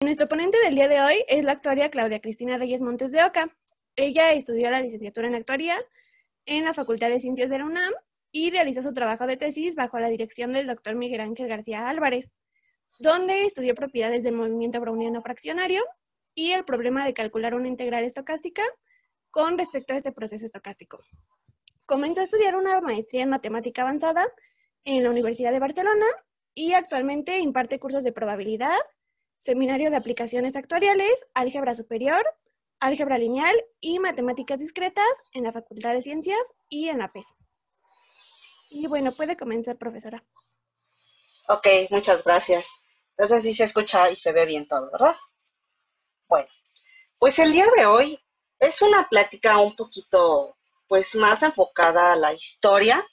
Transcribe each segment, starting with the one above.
Nuestro ponente del día de hoy es la actuaria Claudia Cristina Reyes Montes de Oca. Ella estudió la licenciatura en actuaría en la Facultad de Ciencias de la UNAM y realizó su trabajo de tesis bajo la dirección del doctor Miguel Ángel García Álvarez, donde estudió propiedades del movimiento browniano fraccionario y el problema de calcular una integral estocástica con respecto a este proceso estocástico. Comenzó a estudiar una maestría en matemática avanzada en la Universidad de Barcelona y actualmente imparte cursos de probabilidad, seminario de aplicaciones actuariales, álgebra superior, álgebra lineal y matemáticas discretas en la Facultad de Ciencias y en la PES. Y bueno, puede comenzar, profesora. Ok, muchas gracias. Entonces sí se escucha y se ve bien todo, ¿verdad? Bueno, pues el día de hoy es una plática un poquito, pues más enfocada a la historia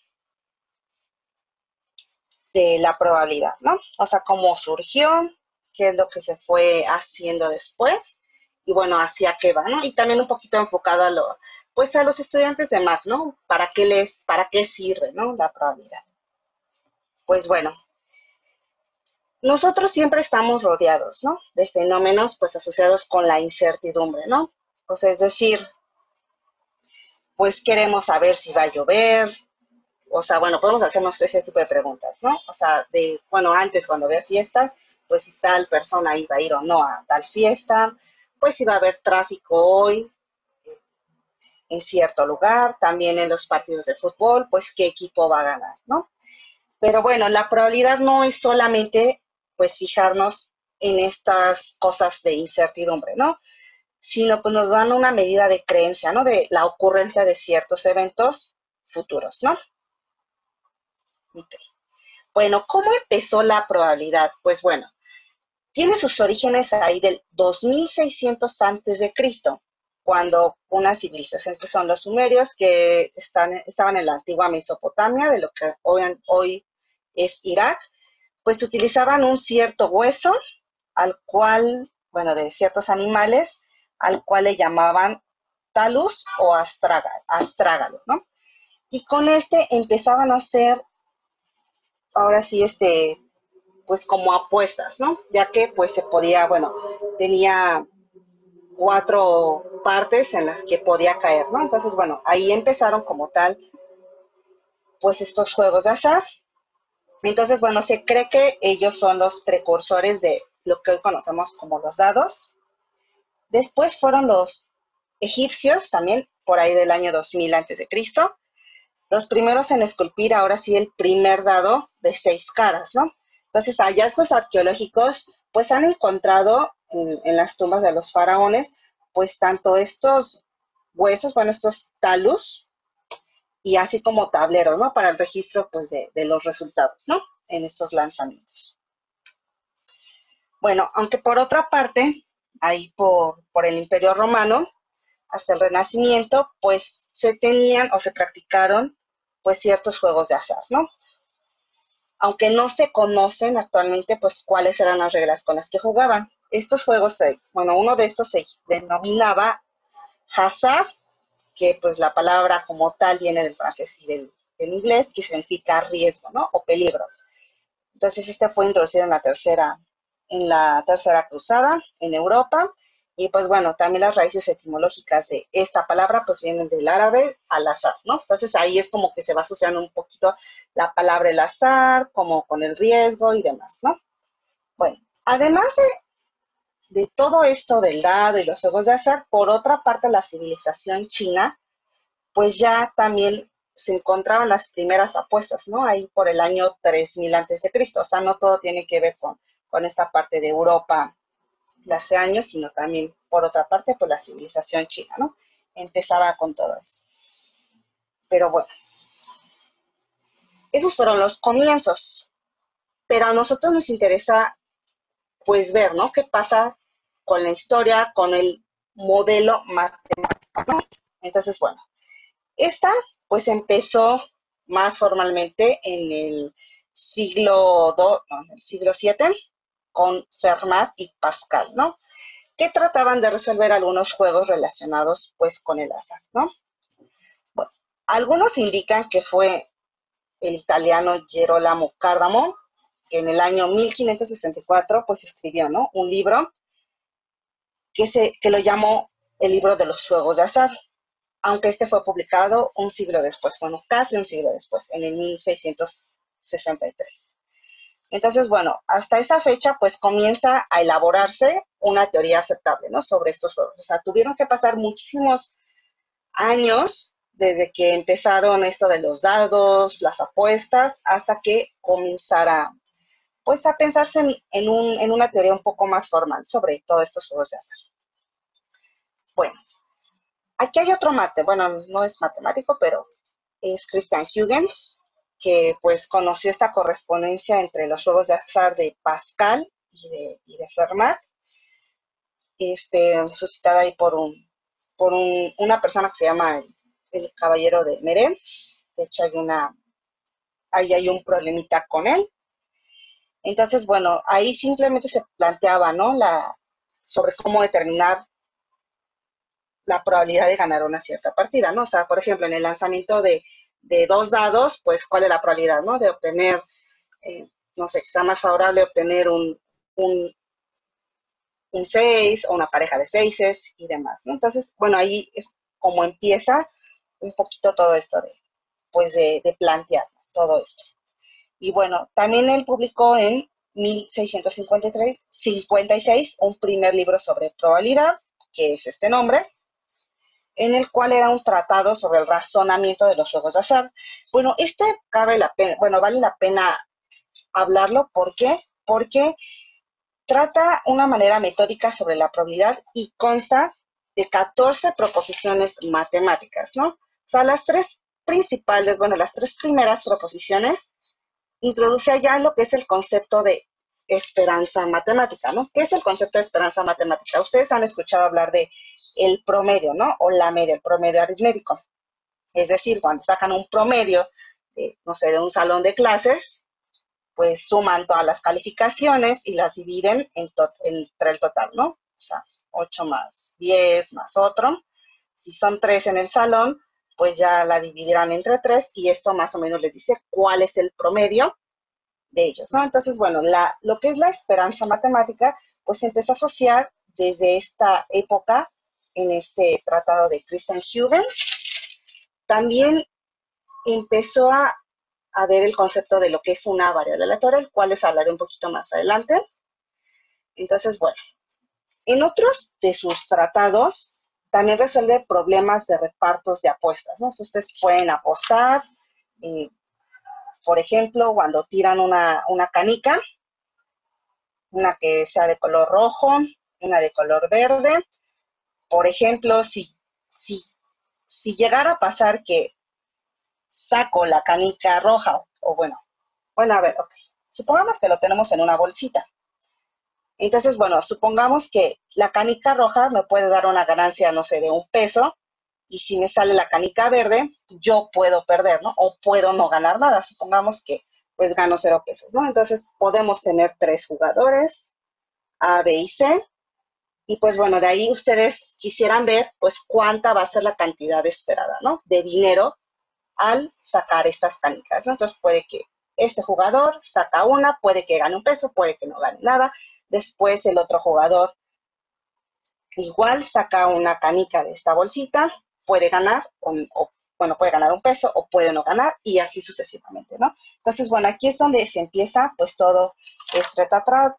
de la probabilidad, ¿no? O sea, cómo surgió, qué es lo que se fue haciendo después y bueno, hacia qué va, ¿no? Y también un poquito enfocada a pues a los estudiantes de MAC, ¿no? Para qué sirve, ¿no? La probabilidad. Pues bueno, nosotros siempre estamos rodeados, ¿no? De fenómenos, pues, asociados con la incertidumbre, ¿no? O sea, es decir, pues queremos saber si va a llover, o sea, bueno, podemos hacernos ese tipo de preguntas, ¿no? O sea, bueno, antes cuando había fiestas, pues si tal persona iba a ir o no a tal fiesta, pues si va a haber tráfico hoy en cierto lugar, también en los partidos de fútbol, pues qué equipo va a ganar, ¿no? Pero bueno, la probabilidad no es solamente, pues, fijarnos en estas cosas de incertidumbre, ¿no? Sino pues nos dan una medida de creencia, ¿no? De la ocurrencia de ciertos eventos futuros, ¿no? Okay. Bueno, ¿cómo empezó la probabilidad? Pues bueno, tiene sus orígenes ahí del 2600 antes de Cristo, cuando una civilización que son los sumerios, que estaban en la antigua Mesopotamia, de lo que hoy es Irak, pues utilizaban un cierto hueso al cual, bueno, de ciertos animales, al cual le llamaban talus o astrágalo, ¿no? Y con este empezaban a hacer, ahora sí, pues como apuestas, ¿no? Ya que pues se podía, bueno, tenía 4 partes en las que podía caer, ¿no? Entonces, bueno, ahí empezaron como tal, pues estos juegos de azar. Entonces, bueno, se cree que ellos son los precursores de lo que hoy conocemos como los dados. Después fueron los egipcios, también por ahí del año 2000 a.C., los primeros en esculpir ahora sí el primer dado de 6 caras, ¿no? Entonces, hallazgos arqueológicos, pues han encontrado en las tumbas de los faraones, pues tanto estos huesos, bueno, estos talus, y así como tableros, ¿no? Para el registro, pues, de los resultados, ¿no? En estos lanzamientos. Bueno, aunque por otra parte, ahí por el Imperio Romano, hasta el Renacimiento, pues se tenían o se practicaron pues ciertos juegos de azar, ¿no? Aunque no se conocen actualmente pues cuáles eran las reglas con las que jugaban. Estos juegos, bueno, uno de estos se denominaba hazard, que pues la palabra como tal viene del francés y del inglés, que significa riesgo, ¿no? O peligro. Entonces este fue introducido en la tercera cruzada en Europa. Y pues bueno, también las raíces etimológicas de esta palabra pues vienen del árabe al azar, ¿no? Entonces ahí es como que se va asociando un poquito la palabra el azar, como con el riesgo y demás, ¿no? Bueno, además de todo esto del dado y los juegos de azar, por otra parte la civilización china pues ya también se encontraban las primeras apuestas, ¿no? Ahí por el año 3000 a.C. O sea, no todo tiene que ver con esta parte de Europa de hace años, sino también, por otra parte, pues la civilización china, ¿no? Empezaba con todo eso. Pero bueno, esos fueron los comienzos. Pero a nosotros nos interesa, pues, ver, ¿no? ¿Qué pasa con la historia, con el modelo matemático, ¿no? Entonces, bueno, esta, pues, empezó más formalmente en el en el siglo VII, con Fermat y Pascal, ¿no? Que trataban de resolver algunos juegos relacionados pues con el azar, ¿no? Bueno, algunos indican que fue el italiano Gerolamo Cardano, que en el año 1564 pues escribió, ¿no? Un libro que lo llamó el libro de los juegos de azar, aunque este fue publicado un siglo después, bueno, casi un siglo después, en el 1663. Entonces, bueno, hasta esa fecha, pues comienza a elaborarse una teoría aceptable, ¿no? Sobre estos juegos. O sea, tuvieron que pasar muchísimos años desde que empezaron esto de los dados, las apuestas, hasta que comenzara, pues, a pensarse en una teoría un poco más formal sobre todos estos juegos de azar. Bueno, aquí hay otro bueno, no es matemático, pero es Christian Huygens, que pues conoció esta correspondencia entre los juegos de azar de Pascal y de Fermat, suscitada ahí por una persona que se llama el Caballero de Meré. De hecho, ahí hay un problemita con él. Entonces, bueno, ahí simplemente se planteaba, ¿no? Sobre cómo determinar la probabilidad de ganar una cierta partida, ¿no? O sea, por ejemplo, en el lanzamiento de 2 dados, pues, ¿cuál es la probabilidad, ¿no? De obtener, no sé, que sea más favorable obtener un 6 o una pareja de 6 y demás, ¿no? Entonces, bueno, ahí es como empieza un poquito todo esto de plantear todo esto. Y bueno, también él publicó en 1656 un primer libro sobre probabilidad, que es este nombre, en el cual era un tratado sobre el razonamiento de los juegos de azar. Bueno, vale la pena hablarlo. ¿Por qué? Porque trata una manera metódica sobre la probabilidad y consta de 14 proposiciones matemáticas, ¿no? O sea, las tres primeras proposiciones introduce allá lo que es el concepto de esperanza matemática, ¿no? ¿Qué es el concepto de esperanza matemática? Ustedes han escuchado hablar de el promedio, ¿no? O la media, el promedio aritmético. Es decir, cuando sacan un promedio, no sé, de un salón de clases, pues suman todas las calificaciones y las dividen entre el total, ¿no? O sea, 8 más 10 más otro. Si son 3 en el salón, pues ya la dividirán entre 3 y esto más o menos les dice cuál es el promedio de ellos, ¿no? Entonces, bueno, lo que es la esperanza matemática, pues se empezó a asociar desde esta época en este tratado de Christian Huygens. También empezó a ver el concepto de lo que es una variable aleatoria, el cual les hablaré un poquito más adelante. Entonces, bueno, en otros de sus tratados también resuelve problemas de repartos de apuestas, ¿no? Entonces, ustedes pueden apostar, por ejemplo, cuando tiran una canica, una que sea de color rojo, una de color verde. Por ejemplo, si llegara a pasar que saco la canica roja, a ver, ok, supongamos que lo tenemos en una bolsita. Entonces, bueno, supongamos que la canica roja me puede dar una ganancia, no sé, de $1, y si me sale la canica verde, yo puedo perder, ¿no? O puedo no ganar nada. Supongamos que pues gano $0, ¿no? Entonces podemos tener 3 jugadores, A, B y C, y pues bueno, de ahí ustedes quisieran ver pues cuánta va a ser la cantidad esperada, ¿no? De dinero al sacar estas canicas, ¿no? Entonces puede que este jugador saca una, puede que gane $1, puede que no gane nada. Después el otro jugador igual saca una canica de esta bolsita, puede ganar puede ganar $1 o puede no ganar y así sucesivamente, ¿no? Entonces, bueno, aquí es donde se empieza pues todo este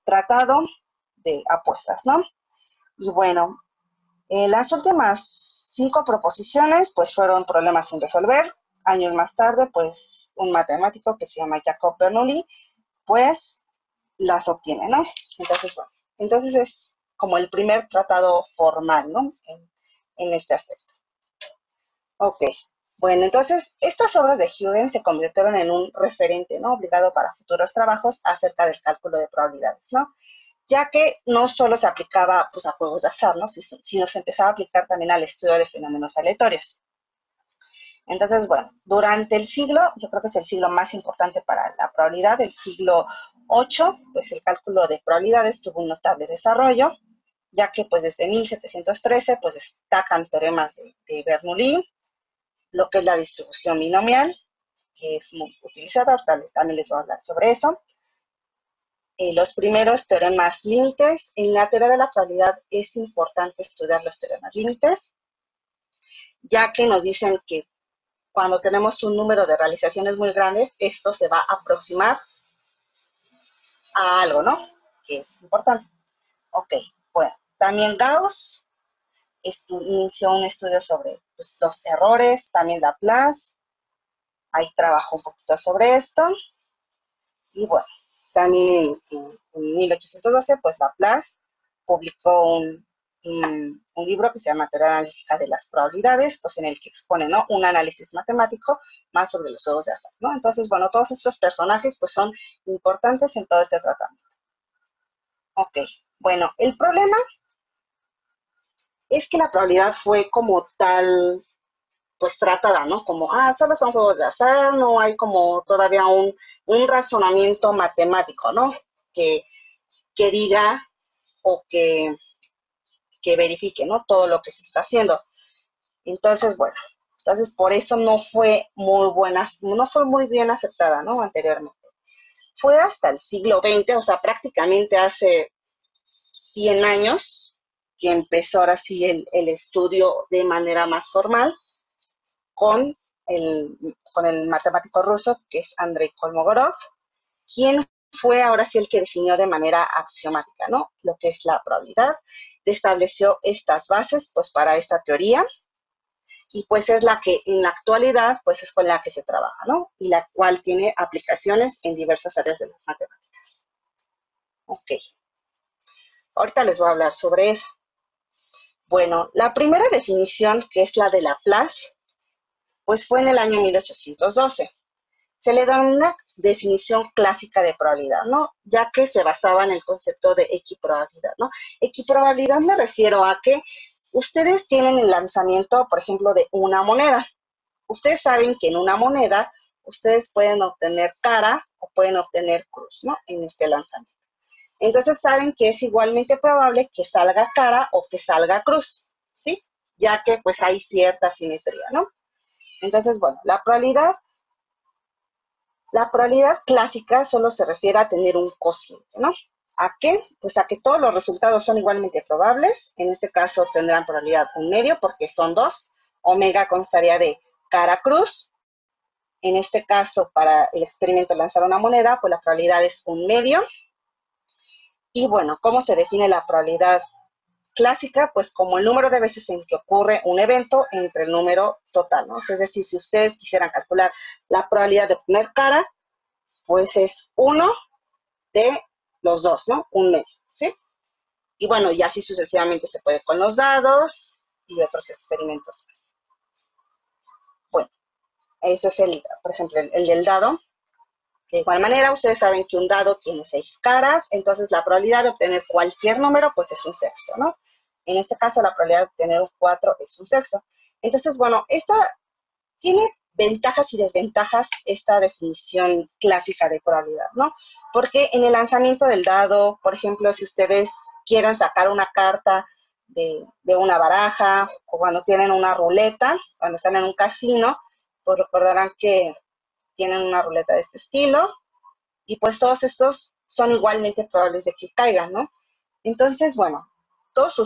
tratado de apuestas, ¿no? Y bueno, las últimas 5 proposiciones pues fueron problemas sin resolver. Años más tarde, pues un matemático que se llama Jacob Bernoulli, pues las obtiene, ¿no? Entonces, bueno, es como el primer tratado formal, ¿no? En este aspecto. Ok, bueno, entonces estas obras de Huygens se convirtieron en un referente, ¿no? Obligado para futuros trabajos acerca del cálculo de probabilidades, ¿no? Ya que no solo se aplicaba pues, a juegos de azar, ¿no? Sino se empezaba a aplicar también al estudio de fenómenos aleatorios. Entonces, bueno, durante el siglo, yo creo que es el siglo más importante para la probabilidad, el siglo VIII, pues el cálculo de probabilidades tuvo un notable desarrollo, ya que pues desde 1713 pues destacan teoremas de Bernoulli, lo que es la distribución binomial, que es muy utilizada, también les voy a hablar sobre eso. Los primeros teoremas límites. En la teoría de la probabilidad es importante estudiar los teoremas límites, ya que nos dicen que cuando tenemos un número de realizaciones muy grandes, esto se va a aproximar a algo, ¿no? Que es importante. Ok, bueno, también Gauss inició un estudio sobre pues, los errores, también Laplace, ahí trabajó un poquito sobre esto, y bueno, también en 1812, pues Laplace publicó un libro que se llama Teoría Analítica de las Probabilidades, pues en el que expone, ¿no?, un análisis matemático más sobre los juegos de azar, ¿no? Entonces, bueno, todos estos personajes, pues son importantes en todo este tratamiento. Ok, bueno, el problema es que la probabilidad fue como tal, pues tratada, ¿no? Como, solo son juegos de azar, no hay como todavía un razonamiento matemático, ¿no? Que, que diga o que verifique, ¿no? Todo lo que se está haciendo. Entonces, bueno, entonces por eso no fue no fue muy bien aceptada, ¿no? Anteriormente. Fue hasta el siglo XX, o sea, prácticamente hace 100 años, que empezó ahora sí el estudio de manera más formal con el matemático ruso, que es Andrei Kolmogorov, quien fue ahora sí el que definió de manera axiomática, ¿no?, lo que es la probabilidad, estableció estas bases, pues, para esta teoría, y pues es la que en la actualidad, pues, es con la que se trabaja, ¿no?, y la cual tiene aplicaciones en diversas áreas de las matemáticas. Ok. Ahorita les voy a hablar sobre eso. Bueno, la primera definición, que es la de Laplace, pues fue en el año 1812. Se le da una definición clásica de probabilidad, ¿no?, ya que se basaba en el concepto de equiprobabilidad, ¿no? Equiprobabilidad me refiero a que ustedes tienen el lanzamiento, por ejemplo, de una moneda. Ustedes saben que en una moneda ustedes pueden obtener cara o pueden obtener cruz, ¿no?, en este lanzamiento. Entonces saben que es igualmente probable que salga cara o que salga cruz, ¿sí? Ya que pues hay cierta simetría, ¿no? Entonces, bueno, la probabilidad clásica solo se refiere a tener un cociente, ¿no? ¿A qué? Pues a que todos los resultados son igualmente probables. En este caso tendrán probabilidad 1/2 porque son 2. Omega constaría de cara cruz. En este caso, para el experimento de lanzar una moneda, pues la probabilidad es 1/2. Y bueno, ¿cómo se define la probabilidad clásica? Pues como el número de veces en que ocurre un evento entre el número total, ¿no? Es decir, si ustedes quisieran calcular la probabilidad de obtener cara, pues es 1 de los dos, ¿no? 1/2, ¿sí? Y bueno, y así sucesivamente se puede con los dados y otros experimentos más. Bueno, ese es por ejemplo, el del dado. De igual manera, ustedes saben que un dado tiene 6 caras, entonces la probabilidad de obtener cualquier número, pues es 1/6, ¿no? En este caso, la probabilidad de obtener un 4 es 1/6. Entonces, bueno, esta tiene ventajas y desventajas esta definición clásica de probabilidad, ¿no? Porque en el lanzamiento del dado, por ejemplo, si ustedes quieren sacar una carta de una baraja, o cuando tienen una ruleta, cuando están en un casino, pues recordarán que tienen una ruleta de este estilo, y pues todos estos son igualmente probables de que caigan, ¿no? Entonces, bueno, todos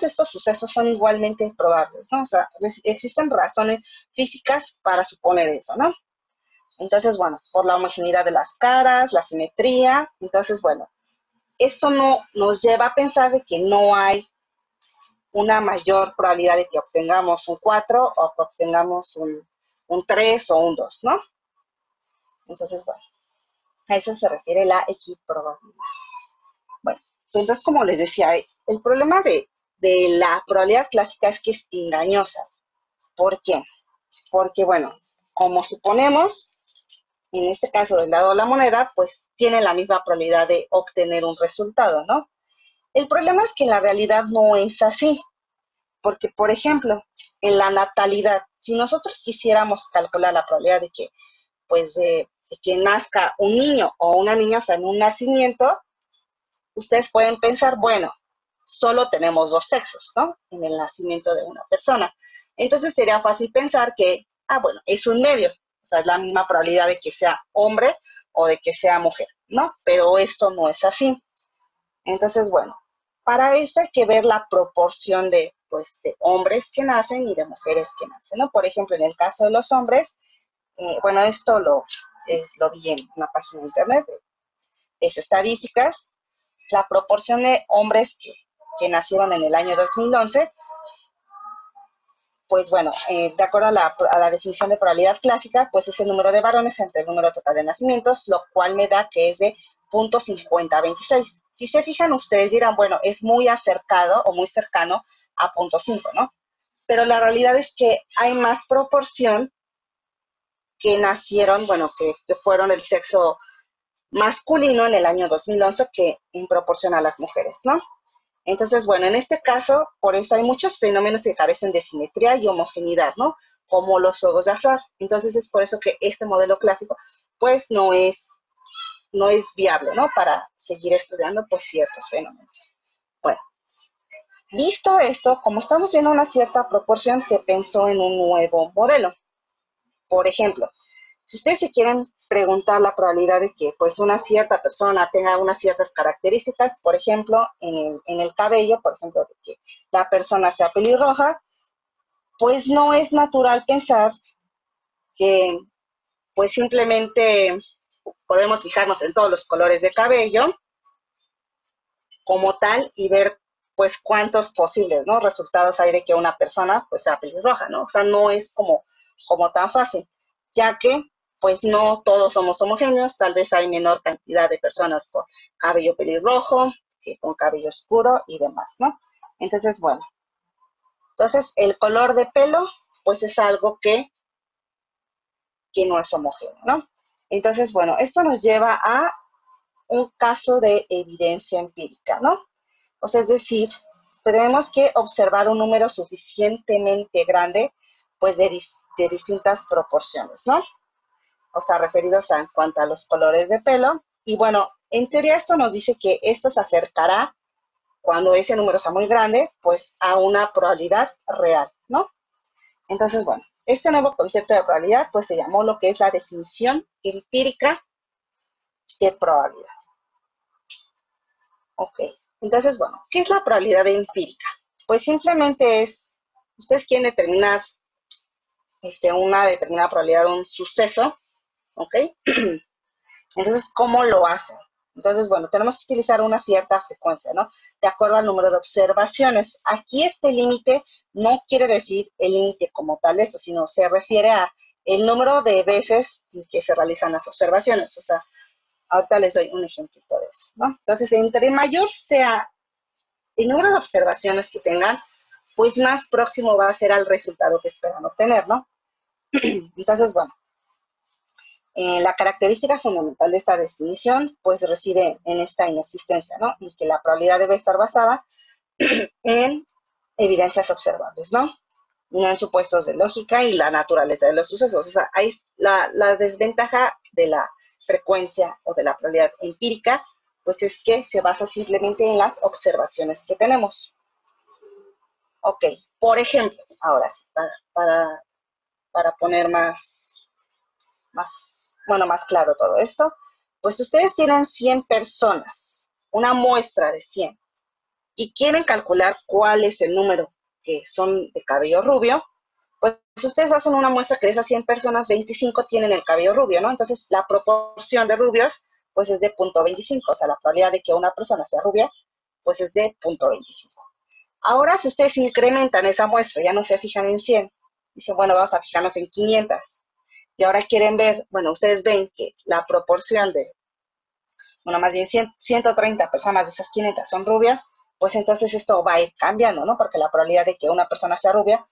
estos sucesos son igualmente probables, ¿no? O sea, existen razones físicas para suponer eso, ¿no? Entonces, bueno, por la homogeneidad de las caras, la simetría, entonces, bueno, esto no nos lleva a pensar de que no hay una mayor probabilidad de que obtengamos un 4 o que obtengamos un 3 o un 2, ¿no? Entonces, bueno, a eso se refiere la equiprobabilidad. Bueno, entonces, como les decía, el problema de la probabilidad clásica es que es engañosa. ¿Por qué? Porque, bueno, como suponemos, en este caso del lado de la moneda, pues tiene la misma probabilidad de obtener un resultado, ¿no? El problema es que en la realidad no es así. Porque, por ejemplo, en la natalidad, si nosotros quisiéramos calcular la probabilidad de que, pues, de que nazca un niño o una niña, o sea, en un nacimiento, ustedes pueden pensar, bueno, solo tenemos 2 sexos, ¿no?, en el nacimiento de una persona. Entonces sería fácil pensar que, bueno, es un medio, o sea, es la misma probabilidad de que sea hombre o de que sea mujer. ¿no? Pero esto no es así. Entonces, bueno, para esto hay que ver la proporción de, pues, de hombres que nacen y de mujeres que nacen, ¿no? Por ejemplo, en el caso de los hombres, bueno, esto lo vi en una página de internet, es estadísticas, la proporción de hombres que nacieron en el año 2011, pues bueno, de acuerdo a la definición de probabilidad clásica, pues es el número de varones entre el número total de nacimientos, lo cual me da que es de 0.5026. Si se fijan, ustedes dirán, bueno, es muy acercado o muy cercano a 0.5, ¿no? Pero la realidad es que hay más proporción que nacieron, bueno, que fueron del sexo masculino en el año 2011 que en proporción a las mujeres, ¿no? Entonces, bueno, en este caso, por eso hay muchos fenómenos que carecen de simetría y homogeneidad, ¿no? Como los juegos de azar. Entonces, es por eso que este modelo clásico, pues, no es viable, ¿no? Para seguir estudiando, pues, ciertos fenómenos. Bueno, visto esto, como estamos viendo una cierta proporción, se pensó en un nuevo modelo. Por ejemplo, si ustedes se quieren preguntar la probabilidad de que pues una cierta persona tenga unas ciertas características, por ejemplo, en el cabello, por ejemplo, de que la persona sea pelirroja, pues no es natural pensar que pues simplemente podemos fijarnos en todos los colores de cabello como tal y ver pues cuántos posibles, ¿no? Resultados hay de que una persona pues sea pelirroja, ¿no? O sea, no es como tan fácil, ya que pues no todos somos homogéneos, tal vez hay menor cantidad de personas con cabello pelirrojo, que con cabello oscuro y demás, ¿no? Entonces, bueno, el color de pelo pues es algo que no es homogéneo, ¿no? Entonces, bueno, esto nos lleva a un caso de evidencia empírica, ¿no? O sea, es decir, tenemos que observar un número suficientemente grande, pues de distintas proporciones, ¿no? O sea, referidos en cuanto a los colores de pelo. Y bueno, en teoría esto nos dice que esto se acercará, cuando ese número sea muy grande, pues a una probabilidad real, ¿no? Entonces, bueno, este nuevo concepto de probabilidad, pues se llamó lo que es la definición empírica de probabilidad. Ok, entonces, bueno, ¿qué es la probabilidad empírica? Pues simplemente es, ustedes quieren determinar una determinada probabilidad de un suceso, ¿ok? Entonces, ¿cómo lo hacen? Entonces, bueno, tenemos que utilizar una cierta frecuencia, ¿no? De acuerdo al número de observaciones. Aquí este límite no quiere decir el límite como tal eso, sino se refiere a el número de veces en que se realizan las observaciones. O sea, ahorita les doy un ejemplito de eso, ¿no? Entonces, entre mayor sea el número de observaciones que tengan, pues más próximo va a ser al resultado que esperan obtener, ¿no? Entonces, bueno, la característica fundamental de esta definición, pues reside en esta inexistencia, ¿no? Y que la probabilidad debe estar basada en evidencias observables, ¿no? No en supuestos de lógica y la naturaleza de los sucesos. O sea, ahí la desventaja de la frecuencia o de la probabilidad empírica, pues es que se basa simplemente en las observaciones que tenemos. Ok, por ejemplo, ahora sí, para poner más claro todo esto, pues ustedes tienen 100 personas, una muestra de 100, y quieren calcular cuál es el número que son de cabello rubio, pues ustedes hacen una muestra que de esas 100 personas, 25 tienen el cabello rubio, ¿no? Entonces, la proporción de rubios, pues es de 0.25, o sea, la probabilidad de que una persona sea rubia, pues es de 0.25. Ahora, si ustedes incrementan esa muestra, ya no se fijan en 100, dicen, bueno, vamos a fijarnos en 500. Y ahora quieren ver, bueno, ustedes ven que la proporción de, bueno, más bien 130 personas de esas 500 son rubias, pues entonces esto va a ir cambiando, ¿no? Porque la probabilidad de que una persona sea rubia,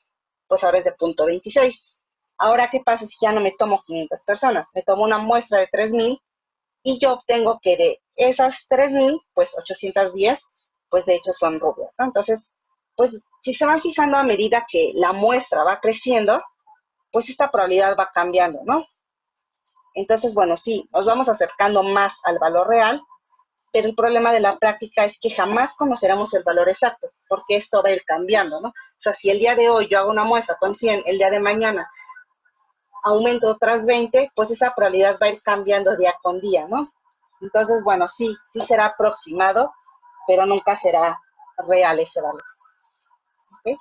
pues ahora es de 0.26. Ahora, ¿qué pasa si ya no me tomo 500 personas? Me tomo una muestra de 3,000 y yo obtengo que de esas 3,000, pues 810, pues de hecho son rubias, ¿no? Entonces, pues si se van fijando a medida que la muestra va creciendo, pues esta probabilidad va cambiando, ¿no? Entonces, bueno, sí, nos vamos acercando más al valor real, pero el problema de la práctica es que jamás conoceremos el valor exacto, porque esto va a ir cambiando, ¿no? O sea, si el día de hoy yo hago una muestra con 100, el día de mañana aumento otras 20, pues esa probabilidad va a ir cambiando día con día, ¿no? Entonces, bueno, sí será aproximado, pero nunca será real ese valor. ¿Ok?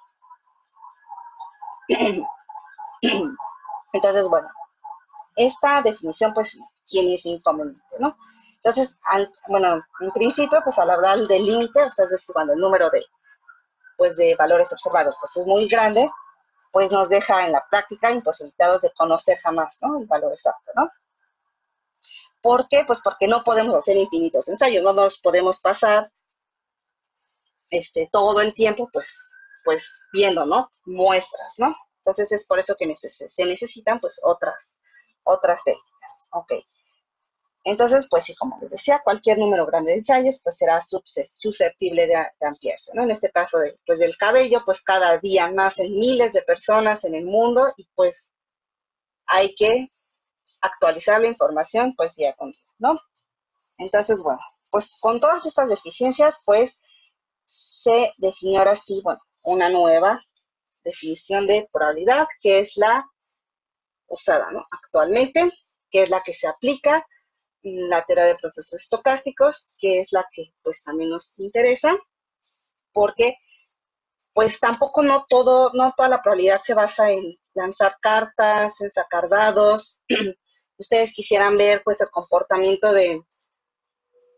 Entonces, bueno, esta definición pues tiene ese inconveniente, ¿no? Entonces, bueno, en principio, pues al hablar del límite, o sea, es decir, cuando el número de valores observados pues es muy grande, pues nos deja en la práctica imposibilitados de conocer jamás, ¿no? El valor exacto, ¿no? ¿Por qué? Pues porque no podemos hacer infinitos ensayos, no nos podemos pasar todo el tiempo, pues viendo, ¿no? Muestras, ¿no? Entonces es por eso que se necesitan, pues, otras técnicas, ¿ok? Entonces, pues sí, como les decía, cualquier número grande de ensayos, pues será susceptible de ampliarse, ¿no? En este caso, pues del cabello, pues cada día nacen miles de personas en el mundo y pues hay que actualizar la información, pues día con día, ¿no? Entonces, bueno, pues con todas estas deficiencias, pues se definió ahora sí, bueno, una nueva definición de probabilidad, que es la usada, ¿no? Actualmente, que es la que se aplica en la teoría de procesos estocásticos, que es la que pues también nos interesa, porque pues tampoco no toda la probabilidad se basa en lanzar cartas, en sacar dados. Ustedes quisieran ver pues el comportamiento de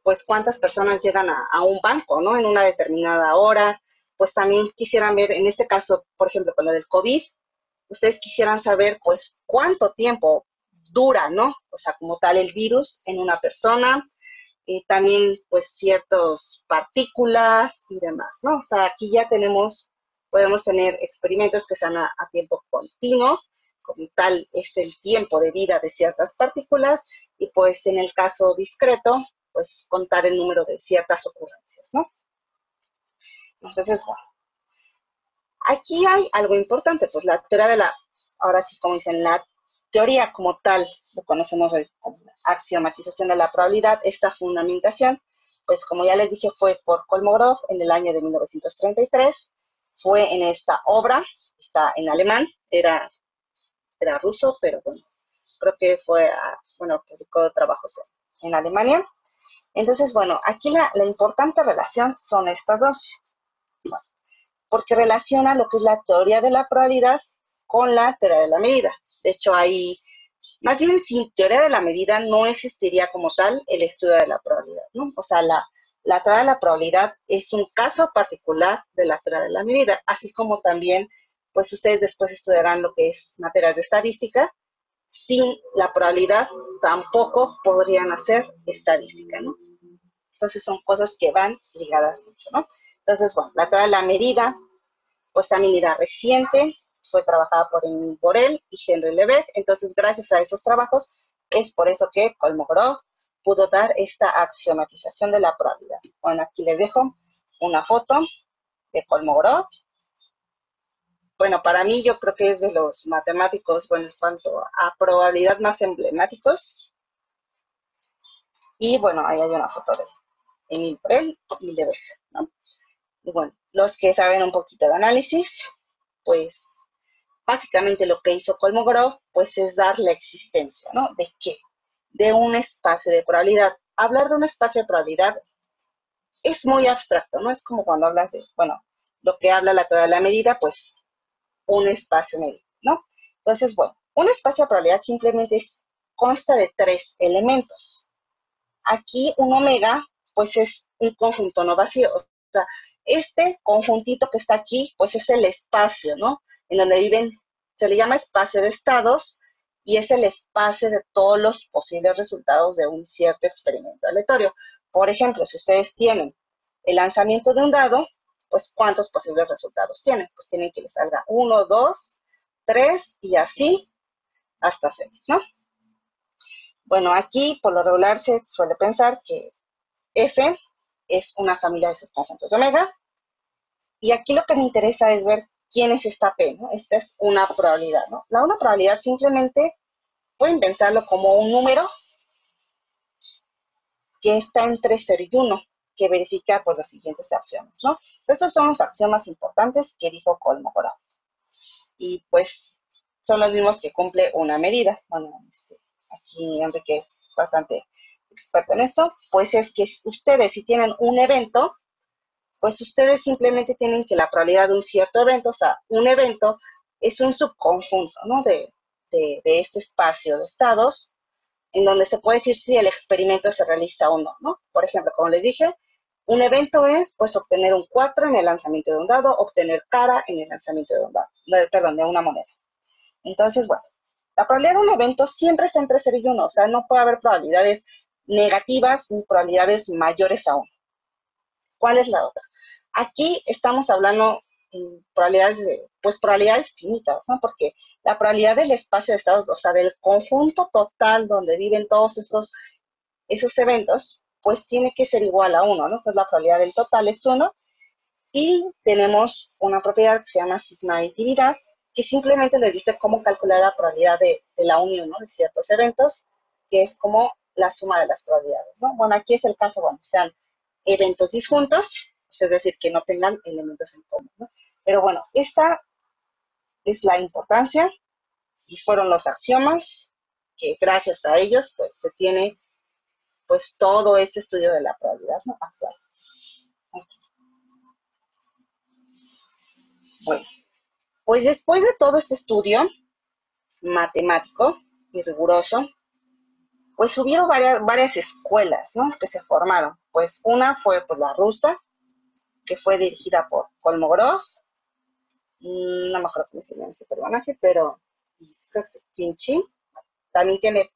pues cuántas personas llegan a un banco, ¿no? En una determinada hora. Pues también quisieran ver, en este caso, por ejemplo, con lo del COVID, ustedes quisieran saber, pues, cuánto tiempo dura, ¿no? O sea, como tal, el virus en una persona, también, pues, ciertas partículas y demás, ¿no? O sea, aquí ya podemos tener experimentos que sean a tiempo continuo, como tal es el tiempo de vida de ciertas partículas, y pues en el caso discreto, pues contar el número de ciertas ocurrencias, ¿no? Entonces, bueno, aquí hay algo importante, pues la teoría ahora sí como dicen, la teoría como tal, lo conocemos hoy como la axiomatización de la probabilidad, esta fundamentación, pues como ya les dije, fue por Kolmogorov en el año de 1933, fue en esta obra, está en alemán, era ruso, pero bueno, creo que publicó trabajos en Alemania. Entonces, bueno, aquí la importante relación son estas dos, porque relaciona lo que es la teoría de la probabilidad con la teoría de la medida. De hecho, más bien sin teoría de la medida no existiría como tal el estudio de la probabilidad, ¿no? O sea, la teoría de la probabilidad es un caso particular de la teoría de la medida, así como también, pues ustedes después estudiarán lo que es materias de estadística. Sin la probabilidad tampoco podrían hacer estadística, ¿no? Entonces son cosas que van ligadas mucho, ¿no? Entonces, bueno, la teoría de la medida, pues también era reciente, fue trabajada por Emil Borel y Henry Lebesgue. Entonces, gracias a esos trabajos, es por eso que Kolmogorov pudo dar esta axiomatización de la probabilidad. Bueno, aquí les dejo una foto de Kolmogorov. Bueno, para mí yo creo que es de los matemáticos, bueno, en cuanto a probabilidad más emblemáticos. Y bueno, ahí hay una foto de Emil Borel y Lebesgue, ¿no? Y bueno, los que saben un poquito de análisis, pues básicamente lo que hizo Kolmogorov, pues es dar la existencia, ¿no? ¿De qué? De un espacio de probabilidad. Hablar de un espacio de probabilidad es muy abstracto, ¿no? Es como cuando hablas de, bueno, lo que habla la teoría de la medida, pues un espacio medio, ¿no? Entonces, bueno, un espacio de probabilidad simplemente consta de 3 elementos. Aquí un omega, pues es un conjunto no vacío. O sea, este conjuntito que está aquí, pues es el espacio, ¿no? En donde viven, se le llama espacio de estados y es el espacio de todos los posibles resultados de un cierto experimento aleatorio. Por ejemplo, si ustedes tienen el lanzamiento de un dado, pues ¿cuántos posibles resultados tienen? Pues tienen que les salga 1, 2, 3 y así hasta 6, ¿no? Bueno, aquí por lo regular se suele pensar que F es una familia de subconjuntos de omega. Y aquí lo que me interesa es ver quién es esta P, ¿no? Esta es una probabilidad, ¿no? Una probabilidad simplemente pueden pensarlo como un número que está entre 0 y 1, que verifica pues los siguientes axiomas, ¿no? Estos son los axiomas importantes que dijo Kolmogorov. Y pues son los mismos que cumple una medida. Bueno, aquí Enrique es bastante experto en esto, pues es que ustedes si tienen un evento, pues ustedes simplemente tienen que la probabilidad de un cierto evento, o sea, un evento es un subconjunto, ¿no? De este espacio de estados, en donde se puede decir si el experimento se realiza o no, ¿no? Por ejemplo, como les dije, un evento es, pues, obtener un 4 en el lanzamiento de un dado, obtener cara en el lanzamiento de un dado, perdón, de una moneda. Entonces, bueno, la probabilidad de un evento siempre está entre 0 y 1, o sea, no puede haber probabilidades negativas ni probabilidades mayores a 1. ¿Cuál es la otra? Aquí estamos hablando en probabilidades finitas, ¿no? Porque la probabilidad del espacio de estados, o sea, del conjunto total donde viven todos esos eventos, pues tiene que ser igual a 1, ¿no? Entonces la probabilidad del total es 1 y tenemos una propiedad que se llama sigma aditividad, que simplemente les dice cómo calcular la probabilidad de la unión, ¿no? De ciertos eventos, que es como la suma de las probabilidades, ¿no? Bueno, aquí es el caso, bueno, sean eventos disjuntos, es decir, que no tengan elementos en común, ¿no? Pero bueno, esta es la importancia y fueron los axiomas que gracias a ellos, pues, se tiene, pues, todo este estudio de la probabilidad, ¿no? Actual. Okay. Bueno, pues después de todo este estudio matemático y riguroso, pues hubieron varias escuelas, ¿no? Que se formaron. Pues una fue, pues, la rusa, que fue dirigida por Kolmogorov, no me acuerdo cómo se llama este personaje, pero creo que es Kinchin. También tiene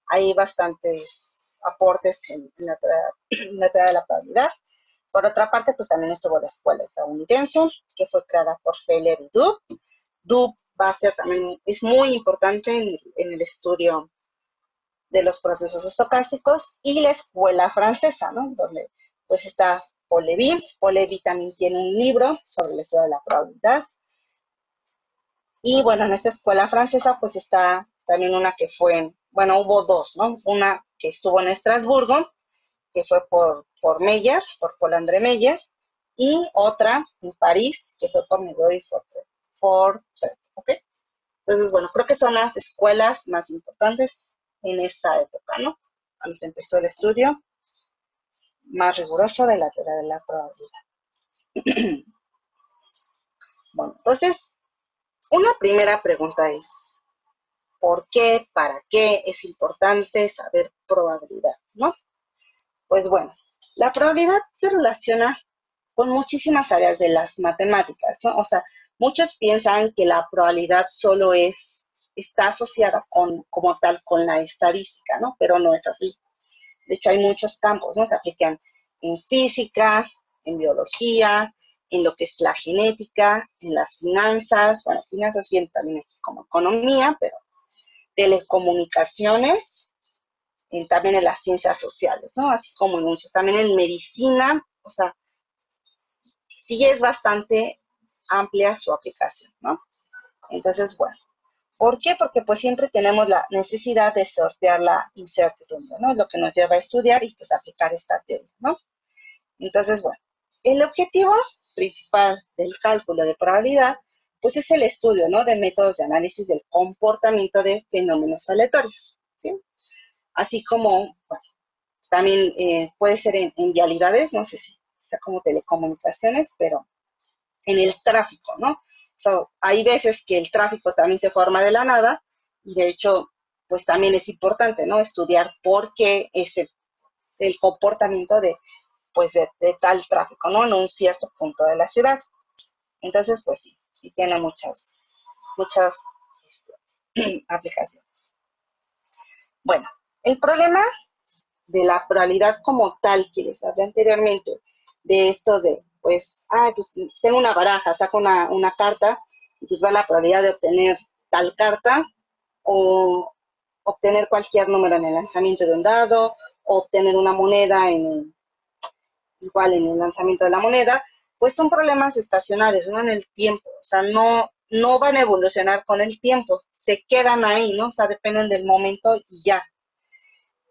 ahí bastantes aportes en la teoría de la probabilidad. Por otra parte, pues también estuvo la escuela estadounidense, que fue creada por Feller y Doob. Doob va a ser también, es muy importante en el estudio de los procesos estocásticos, y la escuela francesa, ¿no? Donde pues está Paul Lévy. Paul Lévy también tiene un libro sobre la historia de la probabilidad. Y bueno, en esta escuela francesa pues está también una que fue, bueno, hubo dos, ¿no? Una que estuvo en Estrasburgo, que fue por Meyer, por Paul-André Meyer, y otra en París, que fue por Miguel Fortret, ¿ok? Entonces, bueno, creo que son las escuelas más importantes en esa época, ¿no? Cuando se empezó el estudio más riguroso de la teoría de la probabilidad. Bueno, entonces, una primera pregunta es, ¿por qué, para qué es importante saber probabilidad, no? Pues bueno, la probabilidad se relaciona con muchísimas áreas de las matemáticas, ¿no? O sea, muchos piensan que la probabilidad solo está asociada como tal con la estadística, ¿no? Pero no es así. De hecho, hay muchos campos, ¿no? Se aplican en física, en biología, en lo que es la genética, en las finanzas, bueno, finanzas bien también como economía, pero telecomunicaciones, también en las ciencias sociales, ¿no? Así como en muchos, también en medicina, o sea, sí es bastante amplia su aplicación, ¿no? Entonces, bueno, ¿por qué? Porque pues siempre tenemos la necesidad de sortear la incertidumbre, ¿no? Es lo que nos lleva a estudiar y pues aplicar esta teoría, ¿no? Entonces, bueno, el objetivo principal del cálculo de probabilidad pues es el estudio, ¿no? De métodos de análisis del comportamiento de fenómenos aleatorios, ¿sí? Así como, bueno, también puede ser en vialidades, no sé si sea como telecomunicaciones, pero en el tráfico, ¿no? So, hay veces que el tráfico también se forma de la nada, y de hecho, pues también es importante, ¿no? Estudiar por qué es el comportamiento pues de tal tráfico, ¿no? En un cierto punto de la ciudad. Entonces, pues sí tiene muchas aplicaciones. Bueno, el problema de la probabilidad como tal que les hablé anteriormente, de esto de, pues tengo una baraja, saco una carta, y pues va la probabilidad de obtener tal carta, o obtener cualquier número en el lanzamiento de un dado, o obtener una moneda igual en el lanzamiento de la moneda, pues son problemas estacionarios, ¿no? En el tiempo, o sea, no van a evolucionar con el tiempo, se quedan ahí, ¿no? O sea, dependen del momento y ya.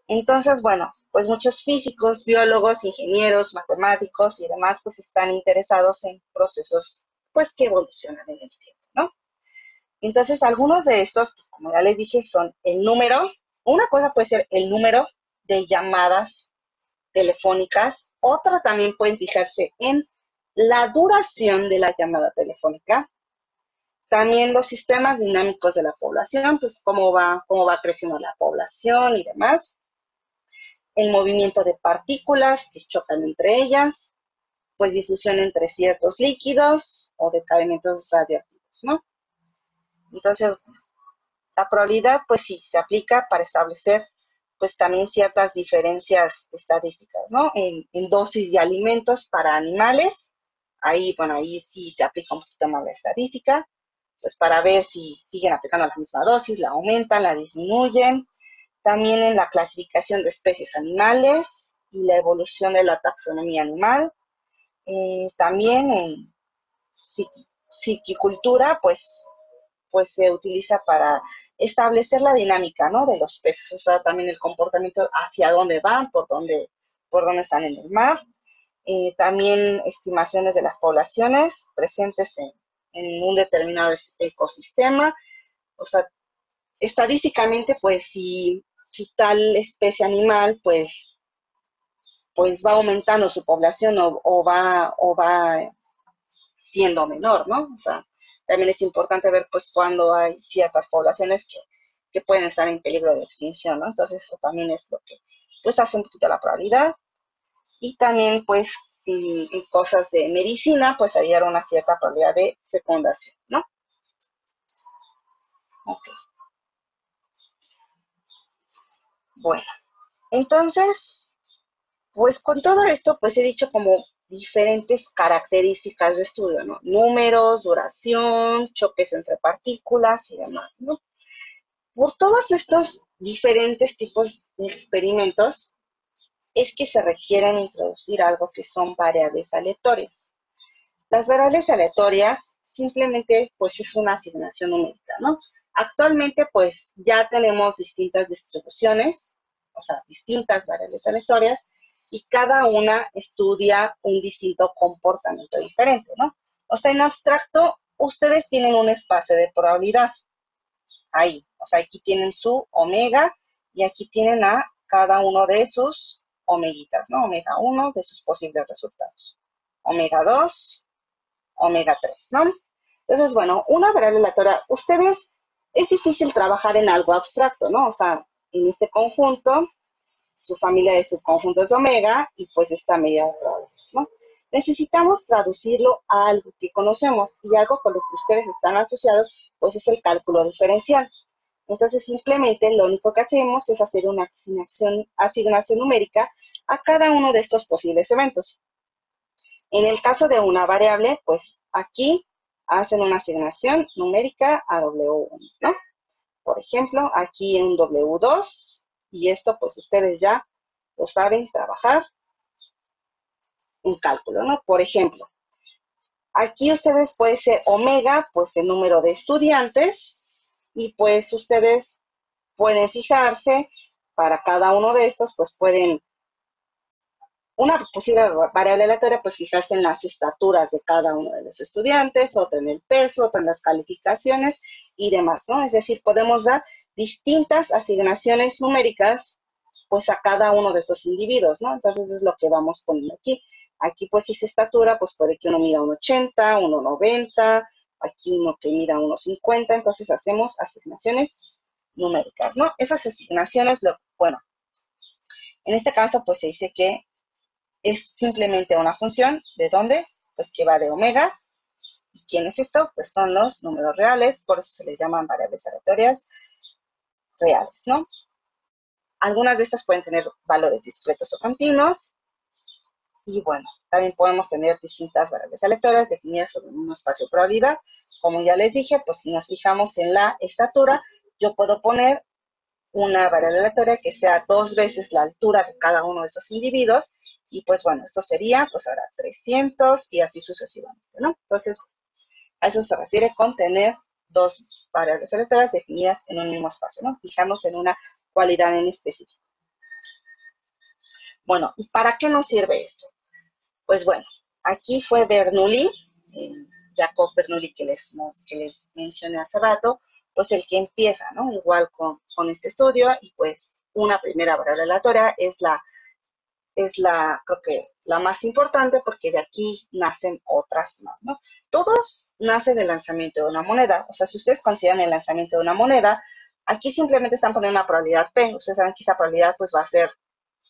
Entonces, bueno, pues muchos físicos, biólogos, ingenieros, matemáticos y demás, pues están interesados en procesos, pues, que evolucionan en el tiempo, ¿no? Entonces, algunos de estos, pues, como ya les dije, son el número. Una cosa puede ser el número de llamadas telefónicas. Otra también pueden fijarse en la duración de la llamada telefónica. También los sistemas dinámicos de la población, pues cómo va creciendo la población y demás. El movimiento de partículas que chocan entre ellas, pues difusión entre ciertos líquidos o decaimientos radioactivos, ¿no? Entonces, la probabilidad, pues sí, se aplica para establecer, pues también ciertas diferencias estadísticas, ¿no? En dosis de alimentos para animales, ahí, bueno, ahí sí se aplica un poquito más la estadística, pues para ver si siguen aplicando la misma dosis, la aumentan, la disminuyen. También en la clasificación de especies animales y la evolución de la taxonomía animal. También en psiquicultura, pues se utiliza para establecer la dinámica, ¿no? De los peces, o sea, también el comportamiento hacia dónde van, por dónde están en el mar. También estimaciones de las poblaciones presentes en un determinado ecosistema. O sea, estadísticamente, pues si tal especie animal, pues va aumentando su población o va siendo menor, ¿no? O sea, también es importante ver, pues, cuando hay ciertas poblaciones que pueden estar en peligro de extinción, ¿no? Entonces, eso también es lo que, pues, hace un poquito la probabilidad. Y también, pues, en cosas de medicina, pues, hay una cierta probabilidad de fecundación, ¿no? Ok. Bueno, entonces, pues, con todo esto, pues, he dicho como diferentes características de estudio, ¿no? Números, duración, choques entre partículas y demás, ¿no? Por todos estos diferentes tipos de experimentos es que se requieren introducir algo que son variables aleatorias. Las variables aleatorias simplemente pues es una asignación numérica, ¿no? Actualmente pues ya tenemos distintas distribuciones, o sea, distintas variables aleatorias y cada una estudia un distinto comportamiento diferente, ¿no? O sea, en abstracto, ustedes tienen un espacio de probabilidad ahí, o sea, aquí tienen su omega y aquí tienen a cada uno de sus omeguitas, ¿no? Omega 1 de sus posibles resultados. Omega 2, omega 3, ¿no? Entonces, bueno, una variable aleatoria, ustedes, es difícil trabajar en algo abstracto, ¿no? O sea, en este conjunto, su familia de subconjuntos de omega y pues esta medida de probabilidad, ¿no? Necesitamos traducirlo a algo que conocemos y algo con lo que ustedes están asociados, pues es el cálculo diferencial. Entonces, simplemente lo único que hacemos es hacer una asignación numérica a cada uno de estos posibles eventos. En el caso de una variable, pues aquí hacen una asignación numérica a W1, ¿no? Por ejemplo, aquí en W2, y esto pues ustedes ya lo saben trabajar en cálculo, ¿no? Por ejemplo, aquí ustedes puede ser omega, pues el número de estudiantes, y pues ustedes pueden fijarse para cada uno de estos, pues pueden, una posible variable aleatoria, pues fijarse en las estaturas de cada uno de los estudiantes, otra en el peso, otra en las calificaciones y demás, ¿no? Es decir, podemos dar distintas asignaciones numéricas, pues a cada uno de estos individuos, ¿no? Entonces, eso es lo que vamos poniendo aquí. Aquí, pues, si es estatura, pues puede que uno mida 1,80, 1,90, aquí uno que mida 1,50, entonces hacemos asignaciones numéricas, ¿no? Esas asignaciones, bueno, en este caso, pues se dice que es simplemente una función, ¿de dónde? Pues que va de omega. ¿Y quién es esto? Pues son los números reales, por eso se les llaman variables aleatorias reales, ¿no? Algunas de estas pueden tener valores discretos o continuos. Y bueno, también podemos tener distintas variables aleatorias definidas sobre un espacio de probabilidad. Como ya les dije, pues si nos fijamos en la estatura, yo puedo poner una variable aleatoria que sea 2 veces la altura de cada uno de esos individuos. Y pues bueno, esto sería, pues ahora 300 y así sucesivamente, ¿no? Entonces, a eso se refiere con tener 2 variables aleatorias definidas en un mismo espacio, ¿no? Fijarnos en una cualidad en específico. Bueno, ¿y para qué nos sirve esto? Pues bueno, aquí fue Bernoulli, Jacob Bernoulli que les mencioné hace rato, pues el que empieza, ¿no? Igual con este estudio, y pues una primera variable aleatoria creo que la más importante, porque de aquí nacen otras más, ¿no? Todos nacen del lanzamiento de una moneda. O sea, si ustedes consideran el lanzamiento de una moneda, aquí simplemente están poniendo una probabilidad P. Ustedes saben que esa probabilidad pues va a ser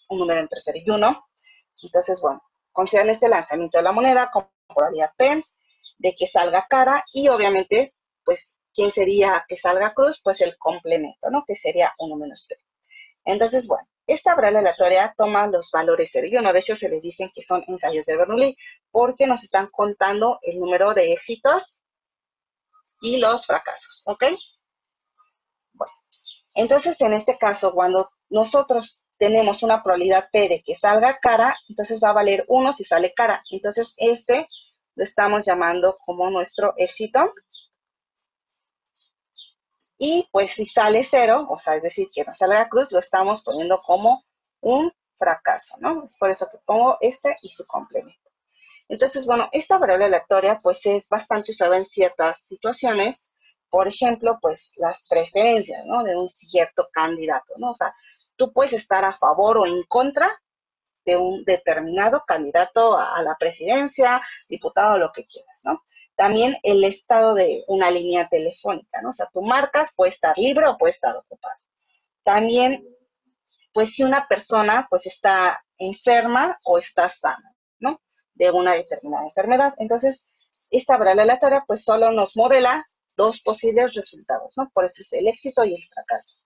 un número entre 0 y 1. Entonces, bueno, consideran este lanzamiento de la moneda con probabilidad P de que salga cara, y obviamente, pues, ¿quién sería que salga cruz? Pues el complemento, ¿no? Que sería 1 menos P. Entonces, bueno, esta variable aleatoria toma los valores 0 y 1. De hecho, se les dicen que son ensayos de Bernoulli, porque nos están contando el número de éxitos y los fracasos, ¿ok? Bueno, entonces, en este caso, cuando nosotros tenemos una probabilidad P de que salga cara, entonces va a valer 1 si sale cara. Entonces, este lo estamos llamando como nuestro éxito. Y pues si sale 0, o sea, es decir, que no salga cruz, lo estamos poniendo como un fracaso, ¿no? Es por eso que pongo este y su complemento. Entonces, bueno, esta variable aleatoria pues es bastante usada en ciertas situaciones. Por ejemplo, pues las preferencias, ¿no? De un cierto candidato, ¿no? O sea, tú puedes estar a favor o en contra de un determinado candidato a la presidencia, diputado, lo que quieras, ¿no? También el estado de una línea telefónica, ¿no? O sea, tú marcas, puede estar libre o puede estar ocupado. También, pues si una persona pues está enferma o está sana, ¿no? De una determinada enfermedad. Entonces, esta variable aleatoria pues solo nos modela dos posibles resultados, ¿no? Por eso es el éxito y el fracaso.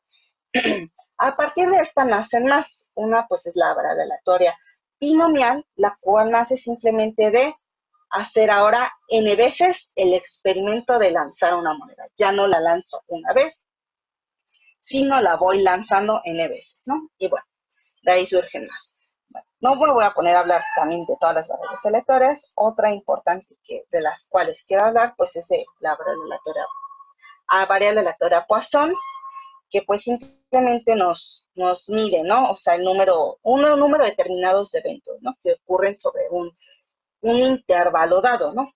A partir de esta nacen más. Una pues es la variable aleatoria binomial, la cual nace simplemente de hacer ahora n veces el experimento de lanzar una moneda. Ya no la lanzo una vez, sino la voy lanzando n veces, ¿no? Y bueno, de ahí surgen más. Bueno, no me voy a poner a hablar también de todas las variables aleatorias. Otra importante de las cuales quiero hablar pues es de la variable aleatoria Poisson, que pues simplemente nos mide, ¿no? O sea, un número determinados de eventos, ¿no? Que ocurren sobre un intervalo dado, ¿no?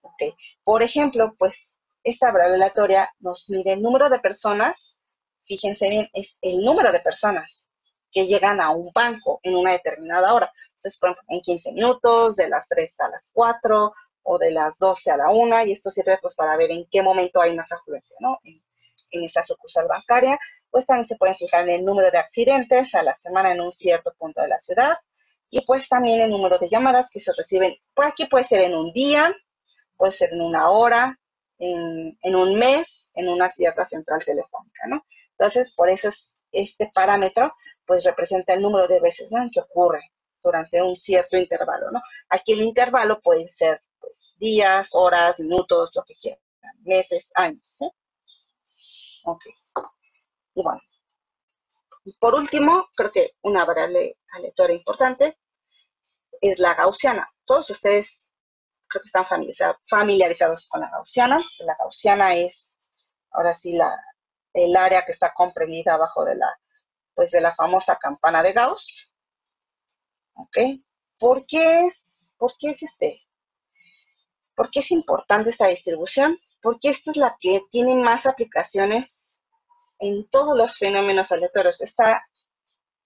Okay. Por ejemplo, pues esta variable aleatoria nos mide el número de personas, fíjense bien, es el número de personas que llegan a un banco en una determinada hora. Entonces, por ejemplo, en 15 minutos, de las 3 a las 4 o de las 12 a la 1, y esto sirve pues para ver en qué momento hay más afluencia, ¿no? En esa sucursal bancaria. Pues también se pueden fijar en el número de accidentes a la semana en un cierto punto de la ciudad, y pues también el número de llamadas que se reciben. Por aquí puede ser en un día, puede ser en una hora, en un mes, en una cierta central telefónica, ¿no? Entonces, por eso este parámetro, pues representa el número de veces, ¿no?, en que ocurre durante un cierto intervalo, ¿no? Aquí el intervalo puede ser, pues, días, horas, minutos, lo que quieran, meses, años, ¿sí? Ok. Y bueno, y por último, creo que una variable aleatoria importante es la gaussiana. Todos ustedes creo que están familiarizados con la gaussiana. La gaussiana es, ahora sí, el área que está comprendida abajo de la famosa campana de Gauss. ¿Ok? ¿Por qué es importante esta distribución? Porque esta es la que tiene más aplicaciones en todos los fenómenos aleatorios. Está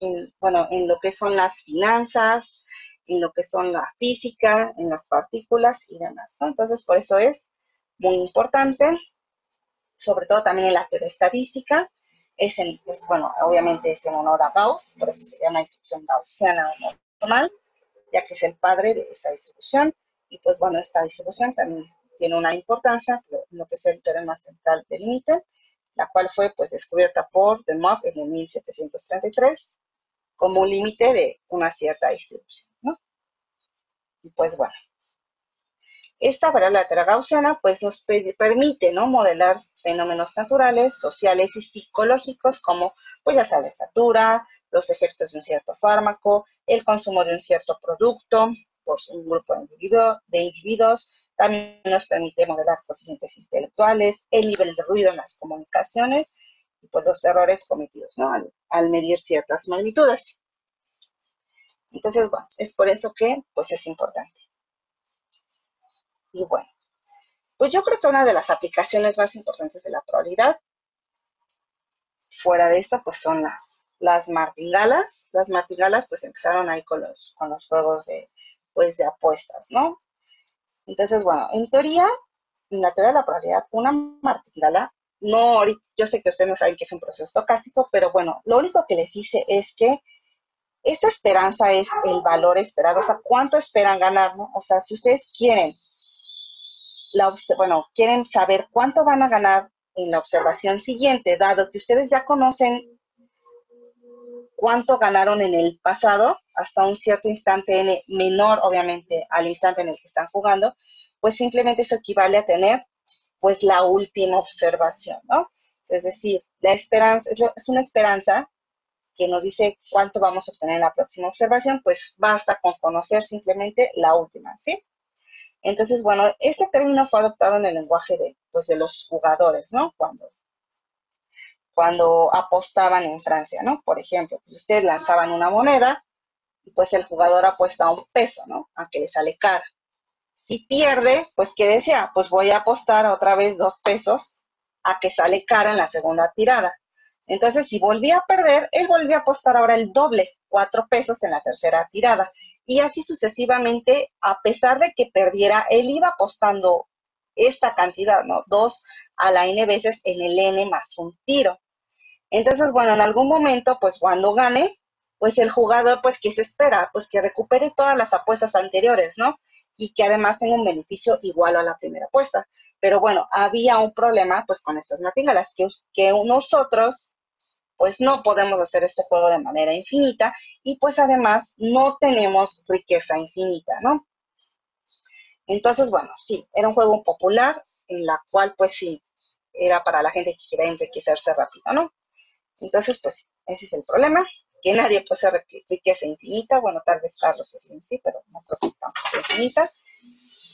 en lo que son las finanzas, en lo que son la física, en las partículas y demás, ¿no? Entonces, por eso es muy importante, sobre todo también en la teoría estadística. Obviamente es en honor a Gauss, por eso se llama distribución gaussiana o normal, ya que es el padre de esta distribución. Y pues bueno, esta distribución también tiene una importancia en lo que es el teorema central del límite, la cual fue pues descubierta por De Moivre en el 1733 como un límite de una cierta distribución, ¿no? Y pues bueno, esta variable aleatoria gaussiana pues nos permite, ¿no?, modelar fenómenos naturales, sociales y psicológicos como, pues ya sea la estatura, los efectos de un cierto fármaco, el consumo de un cierto producto por un grupo de individuos. También nos permite modelar coeficientes intelectuales, el nivel de ruido en las comunicaciones y pues los errores cometidos, ¿no?, al medir ciertas magnitudes. Entonces, bueno, es por eso que pues es importante. Y bueno, pues yo creo que una de las aplicaciones más importantes de la probabilidad fuera de esto, pues son las martingalas. Las martingalas, pues empezaron ahí con los juegos pues, de apuestas, ¿no? Entonces, bueno, en la teoría de la probabilidad, una martingala, no, yo sé que ustedes no saben que es un proceso estocástico, pero bueno, lo único que les hice es que esa esperanza es el valor esperado, o sea, cuánto esperan ganar, ¿no? O sea, si ustedes quieren, quieren saber cuánto van a ganar en la observación siguiente, dado que ustedes ya conocen cuánto ganaron en el pasado, hasta un cierto instante n menor, obviamente, al instante en el que están jugando, pues simplemente eso equivale a tener, pues, la última observación, ¿no? Es decir, la esperanza, es una esperanza que nos dice cuánto vamos a obtener en la próxima observación, pues basta con conocer simplemente la última, ¿sí? Entonces, bueno, este término fue adoptado en el lenguaje pues, de los jugadores, ¿no? Cuando apostaban en Francia, ¿no? Por ejemplo, pues ustedes lanzaban una moneda y pues el jugador apuesta un peso, ¿no? A que le sale cara. Si pierde, pues ¿qué decía? Pues voy a apostar otra vez 2 pesos a que sale cara en la segunda tirada. Entonces, si volvía a perder, él volvía a apostar ahora el doble, 4 pesos en la tercera tirada. Y así sucesivamente, a pesar de que perdiera, él iba apostando esta cantidad, ¿no? 2 a la n veces en el n más un tiro. Entonces, bueno, en algún momento, pues cuando gane, pues el jugador, pues, ¿qué se espera? Pues que recupere todas las apuestas anteriores, ¿no? Y que además tenga un beneficio igual a la primera apuesta. Pero bueno, había un problema, pues, con estas martingalas, que nosotros, pues, no podemos hacer este juego de manera infinita y, pues, además, no tenemos riqueza infinita, ¿no? Entonces, bueno, sí, era un juego popular en la cual, pues, sí, era para la gente que quería enriquecerse rápido, ¿no? Entonces, pues, ese es el problema, que nadie posee riqueza infinita. Bueno, tal vez Carlos Slim sí, pero no creo que tampoco infinita.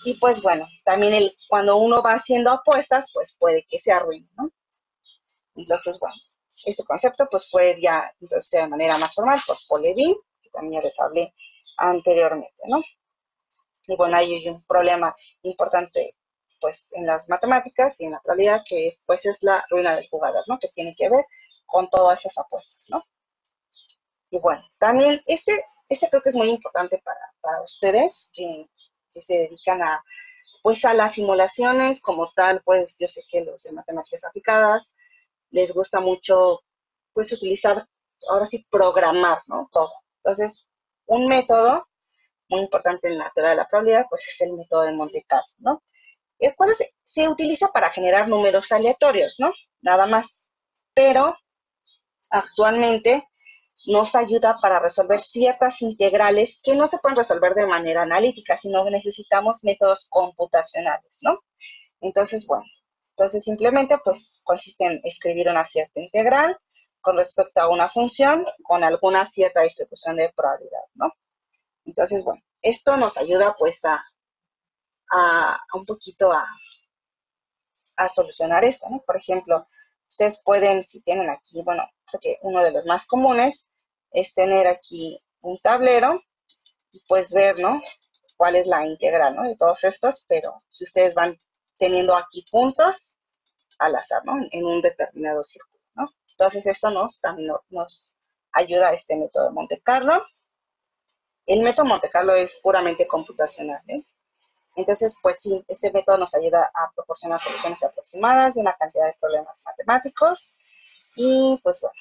Y pues, bueno, también cuando uno va haciendo apuestas, pues puede que se arruine, ¿no? Entonces, bueno, este concepto pues fue ya introducido de manera más formal por Paul Levine, que también ya les hablé anteriormente, ¿no? Y bueno, hay un problema importante pues en las matemáticas y en la probabilidad que pues es la ruina del jugador, ¿no? Que tiene que ver con todas esas apuestas, ¿no? Y bueno, también este creo que es muy importante para ustedes que se dedican pues a las simulaciones como tal, pues yo sé que los de matemáticas aplicadas les gusta mucho pues utilizar, ahora sí, programar, ¿no? Todo. Entonces, un método muy importante en la teoría de la probabilidad, pues es el método de Monte Carlo, ¿no? El cual se utiliza para generar números aleatorios, ¿no? Nada más. Pero actualmente nos ayuda para resolver ciertas integrales que no se pueden resolver de manera analítica, sino que necesitamos métodos computacionales, ¿no? Entonces, bueno, simplemente pues consiste en escribir una cierta integral con respecto a una función con alguna cierta distribución de probabilidad, ¿no? Entonces, bueno, esto nos ayuda pues a un poquito a solucionar esto, ¿no? Por ejemplo, ustedes pueden, si tienen aquí, bueno, creo que uno de los más comunes es tener aquí un tablero y pues ver, ¿no? Cuál es la integral, ¿no? De todos estos, pero si ustedes van teniendo aquí puntos al azar, ¿no? En un determinado círculo, ¿no? Entonces esto también nos ayuda a este método de Monte Carlo. El método Monte Carlo es puramente computacional, ¿eh? Entonces, pues sí, este método nos ayuda a proporcionar soluciones aproximadas de una cantidad de problemas matemáticos. Y pues bueno,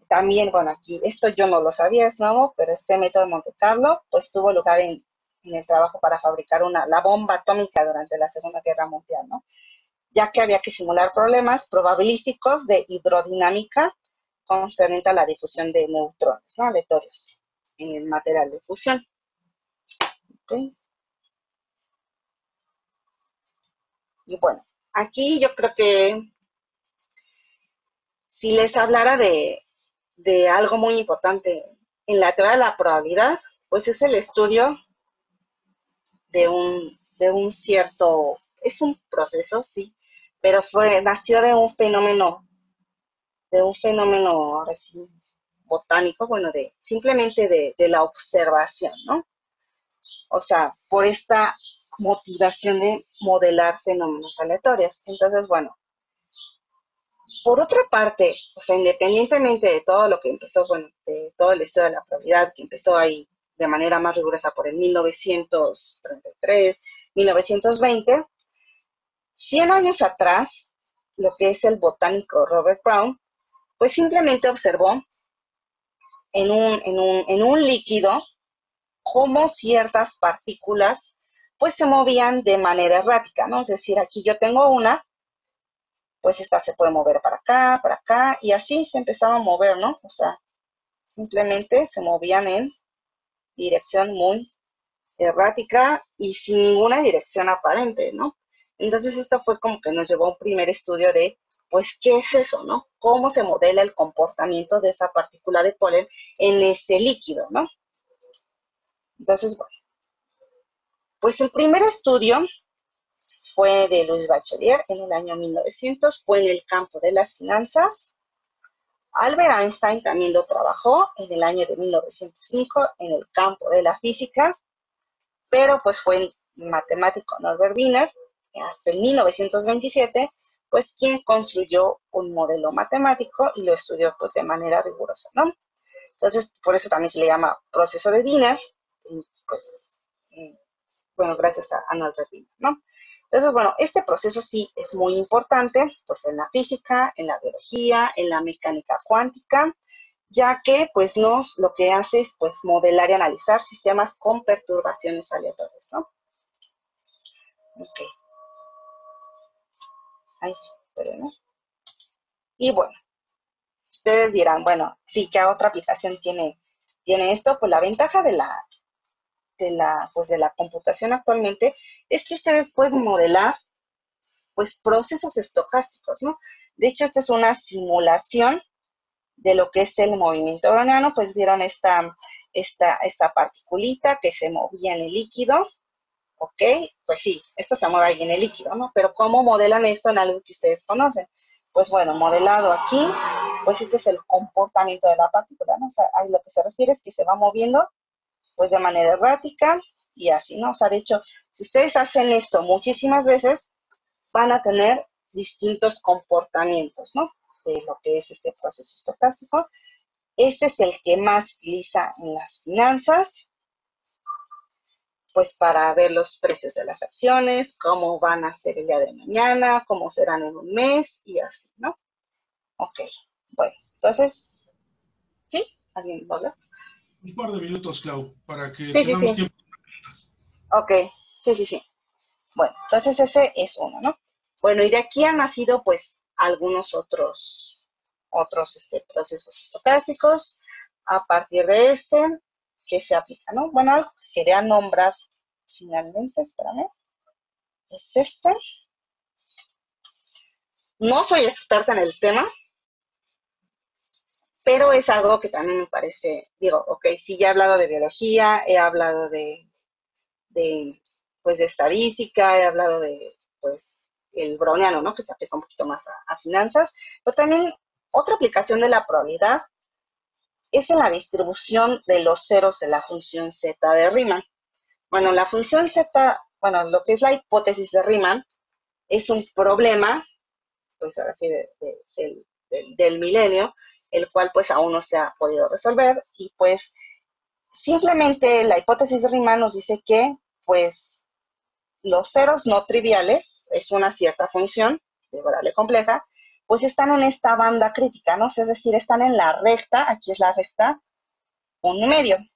también, bueno, aquí, esto yo no lo sabía, es nuevo, pero este método de Monte Carlo, pues tuvo lugar en el trabajo para fabricar la bomba atómica durante la Segunda Guerra Mundial, ¿no? Ya que había que simular problemas probabilísticos de hidrodinámica concerniente a la difusión de neutrones, ¿no? Aleatorios en el material de fusión. ¿Okay? Y bueno, aquí yo creo que si les hablara de algo muy importante en la teoría de la probabilidad, pues es el estudio de un cierto, es un proceso, sí, pero nació de un fenómeno, ahora sí, botánico, bueno, simplemente de la observación, ¿no? O sea, por esta motivación de modelar fenómenos aleatorios. Entonces, bueno, por otra parte, o sea, independientemente de todo lo que empezó, bueno, de todo el estudio de la probabilidad que empezó ahí de manera más rigurosa por el 1933, 1920, 100 años atrás, lo que es el botánico Robert Brown, pues simplemente observó en un líquido cómo ciertas partículas pues se movían de manera errática, ¿no? Es decir, aquí yo tengo una, pues esta se puede mover para acá, y así se empezaba a mover, ¿no? O sea, simplemente se movían en dirección muy errática y sin ninguna dirección aparente, ¿no? Entonces esto fue como que nos llevó a un primer estudio de, pues, ¿qué es eso, no? ¿Cómo se modela el comportamiento de esa partícula de polen en ese líquido, ¿no? Entonces, bueno, pues el primer estudio fue de Louis Bachelier en el año 1900, fue en el campo de las finanzas. Albert Einstein también lo trabajó en el año de 1905 en el campo de la física, pero pues fue el matemático Norbert Wiener, hasta el 1927, pues quien construyó un modelo matemático y lo estudió pues de manera rigurosa, ¿no? Entonces, por eso también se le llama proceso de Wiener, y pues, bueno, gracias a Norbert Wiener, ¿no? Entonces, bueno, este proceso sí es muy importante, pues en la física, en la biología, en la mecánica cuántica, ya que pues lo que hace es pues modelar y analizar sistemas con perturbaciones aleatorias, ¿no? Ok. Ay, espérenme. Y bueno, ustedes dirán, bueno, sí, ¿qué otra aplicación tiene esto? Pues la ventaja pues de la computación actualmente es que ustedes pueden modelar pues procesos estocásticos, ¿no? De hecho, esta es una simulación de lo que es el movimiento browniano, pues vieron esta particulita que se movía en el líquido, ¿ok? Pues sí, esto se mueve ahí en el líquido, ¿no? Pero ¿cómo modelan esto en algo que ustedes conocen? Pues bueno, modelado aquí, pues este es el comportamiento de la partícula, ¿no? O sea, a lo que se refiere es que se va moviendo, pues de manera errática y así, ¿no? O sea, de hecho, si ustedes hacen esto muchísimas veces, van a tener distintos comportamientos, ¿no? De lo que es este proceso estocástico. Este es el que más se utiliza en las finanzas, pues para ver los precios de las acciones, cómo van a ser el día de mañana, cómo serán en un mes y así, ¿no? Ok, bueno, entonces, ¿sí? ¿Alguien va a hablar? Un par de minutos, Clau, para que Sí, sí, tengamos sí. tiempo. Ok, sí, sí, sí. Bueno, entonces ese es uno, ¿no? Bueno, y de aquí han nacido, pues, algunos otros procesos estocásticos a partir de este que se aplica, ¿no? Bueno, algo que quería nombrar finalmente, espérame, es este. No soy experta en el tema, pero es algo que también me parece, digo, ok, sí, ya he hablado de biología, he hablado pues, de estadística, he hablado de, pues, el browniano, ¿no? Que se aplica un poquito más a finanzas, pero también otra aplicación de la probabilidad es en la distribución de los ceros de la función z de Riemann. Bueno, la función z, bueno, lo que es la hipótesis de Riemann, es un problema, pues ahora sí, del milenio, el cual pues aún no se ha podido resolver, y pues simplemente la hipótesis de Riemann nos dice que pues los ceros no triviales, es una cierta función de variable compleja, pues están en esta banda crítica, ¿no? Es decir, están en la recta, aquí es la recta 1,5.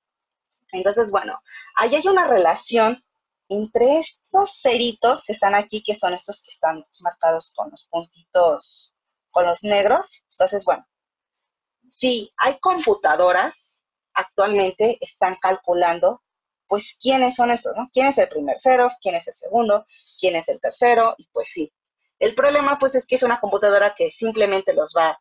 Entonces, bueno, ahí hay una relación entre estos ceritos que están aquí, que son estos que están marcados con los puntitos, con los negros. Entonces, bueno, sí, hay computadoras actualmente están calculando, pues, quiénes son estos, ¿no? ¿Quién es el primer cero? ¿Quién es el segundo? ¿Quién es el tercero? Y pues sí. El problema, pues, es que es una computadora que simplemente los va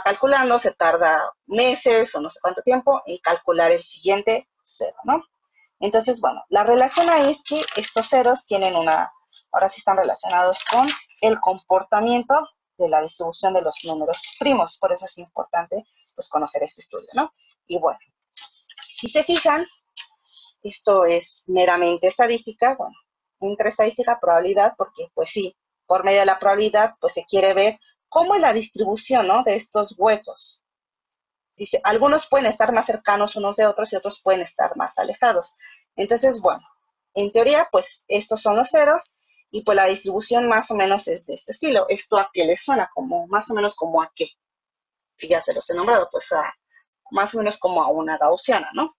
calculando, se tarda meses o no sé cuánto tiempo en calcular el siguiente cero, ¿no? Entonces, bueno, la relación ahí es que estos ceros tienen ahora sí están relacionados con el comportamiento de la distribución de los números primos, por eso es importante, pues, conocer este estudio, ¿no? Y bueno, si se fijan, esto es meramente estadística, bueno, entre estadística, probabilidad, porque, pues sí, por medio de la probabilidad, pues se quiere ver cómo es la distribución, ¿no?, de estos huecos. Dice, algunos pueden estar más cercanos unos de otros y otros pueden estar más alejados. Entonces, bueno, en teoría, pues estos son los ceros y pues la distribución más o menos es de este estilo. ¿Esto a qué le suena? Como, más o menos como a qué. Que ya se los he nombrado, pues a más o menos como a una gaussiana, ¿no?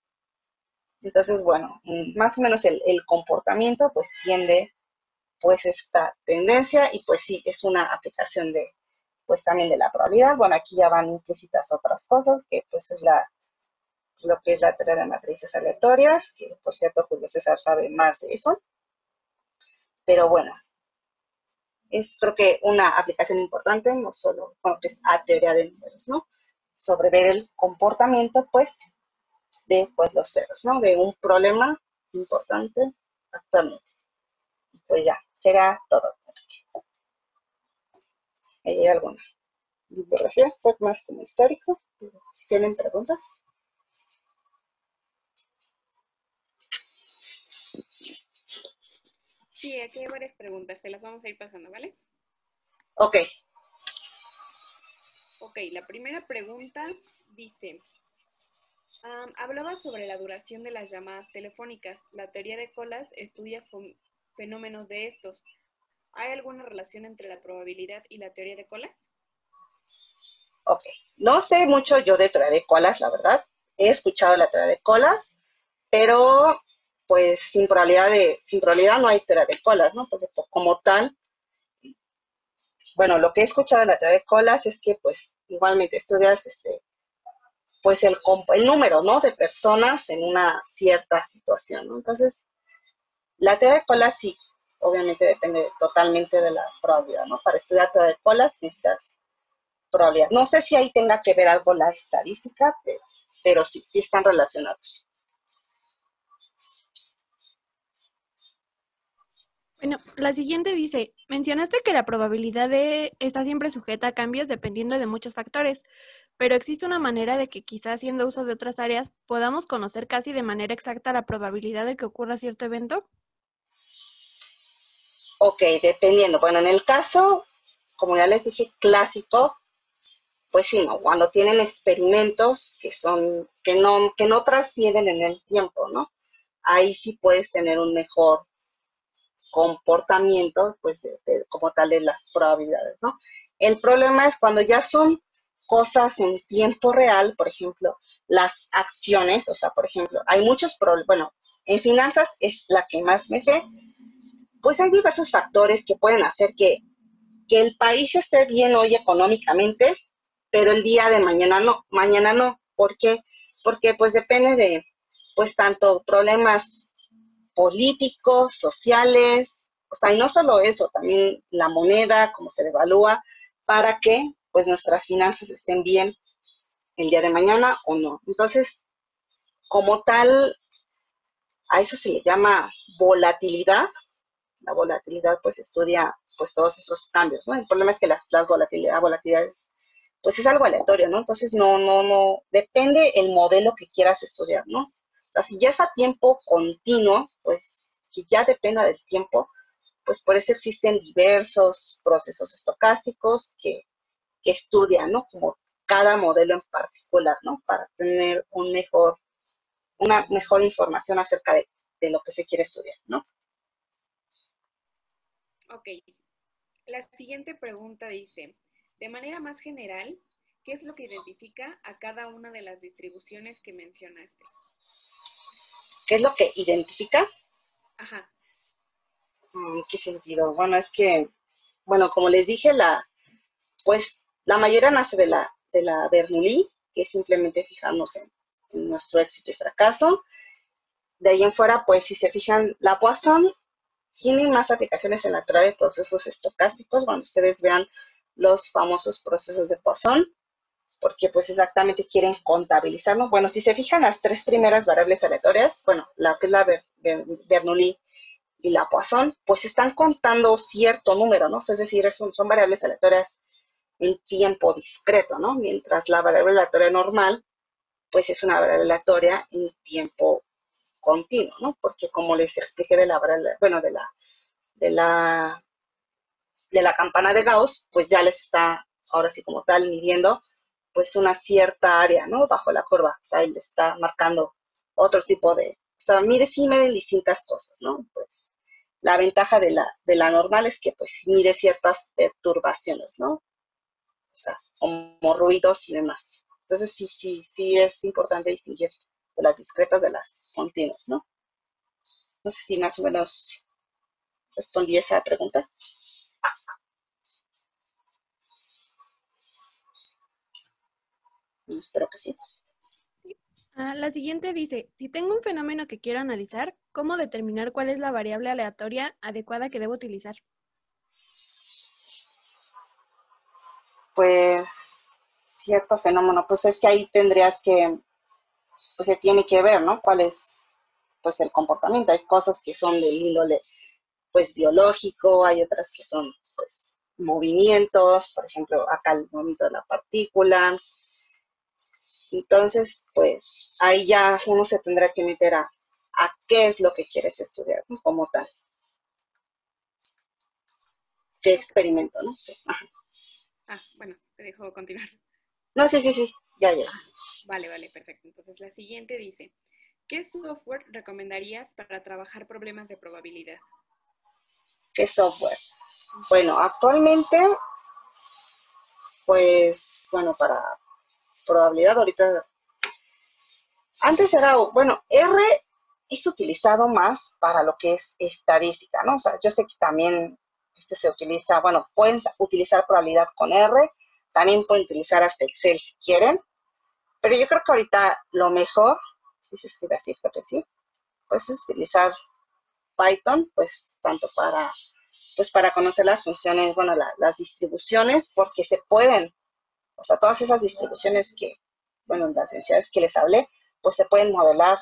Entonces, bueno, más o menos el comportamiento pues tiende pues esta tendencia y pues sí, es una aplicación de pues también de la probabilidad. Bueno, aquí ya van implícitas otras cosas, que pues es lo que es la teoría de matrices aleatorias, que por cierto Julio César sabe más de eso. Pero bueno, es creo que una aplicación importante, no solo, bueno, que es a teoría de números, ¿no? Sobre ver el comportamiento, pues, de pues, los ceros, ¿no? De un problema importante actualmente. Pues ya, será todo. ¿Hay alguna bibliografía? Fue más como histórico. Si tienen preguntas. Sí, aquí hay varias preguntas, te las vamos a ir pasando, ¿vale? Ok. Ok, la primera pregunta dice, hablaba sobre la duración de las llamadas telefónicas. La teoría de colas estudia fenómenos de estos. ¿Hay alguna relación entre la probabilidad y la teoría de colas? Ok. No sé mucho yo de teoría de colas, la verdad. He escuchado la teoría de colas, pero pues sin probabilidad no hay teoría de colas, ¿no? Porque como tal, bueno, lo que he escuchado de la teoría de colas es que pues igualmente estudias pues el número, ¿no?, de personas en una cierta situación, ¿no? Entonces, la teoría de colas sí, obviamente depende totalmente de la probabilidad, ¿no? Para estudiar teoría de colas necesitas probabilidad. No sé si ahí tenga que ver algo la estadística, pero sí, sí están relacionados. Bueno, la siguiente dice, mencionaste que la probabilidad está siempre sujeta a cambios dependiendo de muchos factores, pero existe una manera de que quizás haciendo uso de otras áreas podamos conocer casi de manera exacta la probabilidad de que ocurra cierto evento. Ok, dependiendo. Bueno, en el caso, como ya les dije, clásico, pues sí, ¿no? Cuando tienen experimentos que no trascienden en el tiempo, ¿no? Ahí sí puedes tener un mejor comportamiento, pues, como tal de las probabilidades, ¿no? El problema es cuando ya son cosas en tiempo real, por ejemplo, las acciones, o sea, por ejemplo, hay muchos problemas, bueno, en finanzas es la que más me sé, pues hay diversos factores que pueden hacer que el país esté bien hoy económicamente, pero el día de mañana no. ¿Por qué? Porque pues depende de, pues tanto problemas políticos, sociales, o sea, y no solo eso, también la moneda, cómo se devalúa, para que pues nuestras finanzas estén bien el día de mañana o no. Entonces, como tal, a eso se le llama volatilidad. La volatilidad pues estudia pues todos esos cambios, ¿no? El problema es que las volatilidades pues es algo aleatorio, ¿no? Entonces no, depende el modelo que quieras estudiar, ¿no? O sea, si ya es a tiempo continuo, pues que ya dependa del tiempo, pues por eso existen diversos procesos estocásticos que estudian, ¿no? Como cada modelo en particular, ¿no? Para tener una mejor información acerca de lo que se quiere estudiar, ¿no? Ok, la siguiente pregunta dice, de manera más general, ¿qué es lo que identifica a cada una de las distribuciones que mencionaste? ¿Qué es lo que identifica? Ajá. ¿En qué sentido? Bueno, es que, bueno, como les dije, pues la mayoría nace de la Bernoulli, que es simplemente fijarnos en nuestro éxito y fracaso. De ahí en fuera, pues si se fijan, la Poisson tiene más aplicaciones en la teoría de procesos estocásticos. Cuando ustedes vean los famosos procesos de Poisson, porque pues exactamente quieren contabilizarlo. Bueno, si se fijan las tres primeras variables aleatorias, bueno, la que es la Bernoulli y la Poisson, pues están contando cierto número, ¿no? Es decir, son variables aleatorias en tiempo discreto, ¿no? Mientras la variable aleatoria normal, pues es una variable aleatoria en tiempo continuo, ¿no? Porque como les expliqué de la variable, bueno, de la campana de Gauss, pues ya les está ahora sí como tal, midiendo pues una cierta área, ¿no? Bajo la curva, o sea, él está marcando otro tipo de, o sea, sí miden distintas cosas, ¿no? Pues la ventaja de la normal es que pues mide ciertas perturbaciones, ¿no? O sea, como ruidos y demás. Entonces sí es importante distinguir de las discretas de las continuas, ¿no? No sé si más o menos respondí esa pregunta. Espero que sí. La siguiente dice, si tengo un fenómeno que quiero analizar, ¿cómo determinar cuál es la variable aleatoria adecuada que debo utilizar? Pues cierto fenómeno, pues es que ahí tendrías que, pues se tiene que ver, ¿no? Cuál es, pues el comportamiento. Hay cosas que son del índole, pues biológico, hay otras que son, pues, movimientos, por ejemplo, acá el movimiento de la partícula. Entonces, pues, ahí ya uno se tendrá que meter a qué es lo que quieres estudiar, ¿no? Como tal. ¿Qué experimento, no? Bueno, te dejo continuar. No, sí, ya. Vale, perfecto. Entonces la siguiente dice, ¿qué software recomendarías para trabajar problemas de probabilidad? ¿Qué software? Bueno, actualmente, pues, bueno, para probabilidad ahorita, antes era, bueno, R es utilizado más para lo que es estadística, ¿no? O sea, yo sé que también se utiliza, bueno, pueden utilizar probabilidad con R, también pueden utilizar hasta Excel si quieren, pero yo creo que ahorita lo mejor, si se escribe así, porque sí, pues es utilizar Python, pues tanto para conocer las funciones, bueno, las distribuciones, porque se pueden, o sea, todas esas distribuciones que, bueno, las densidades que les hablé, pues se pueden modelar,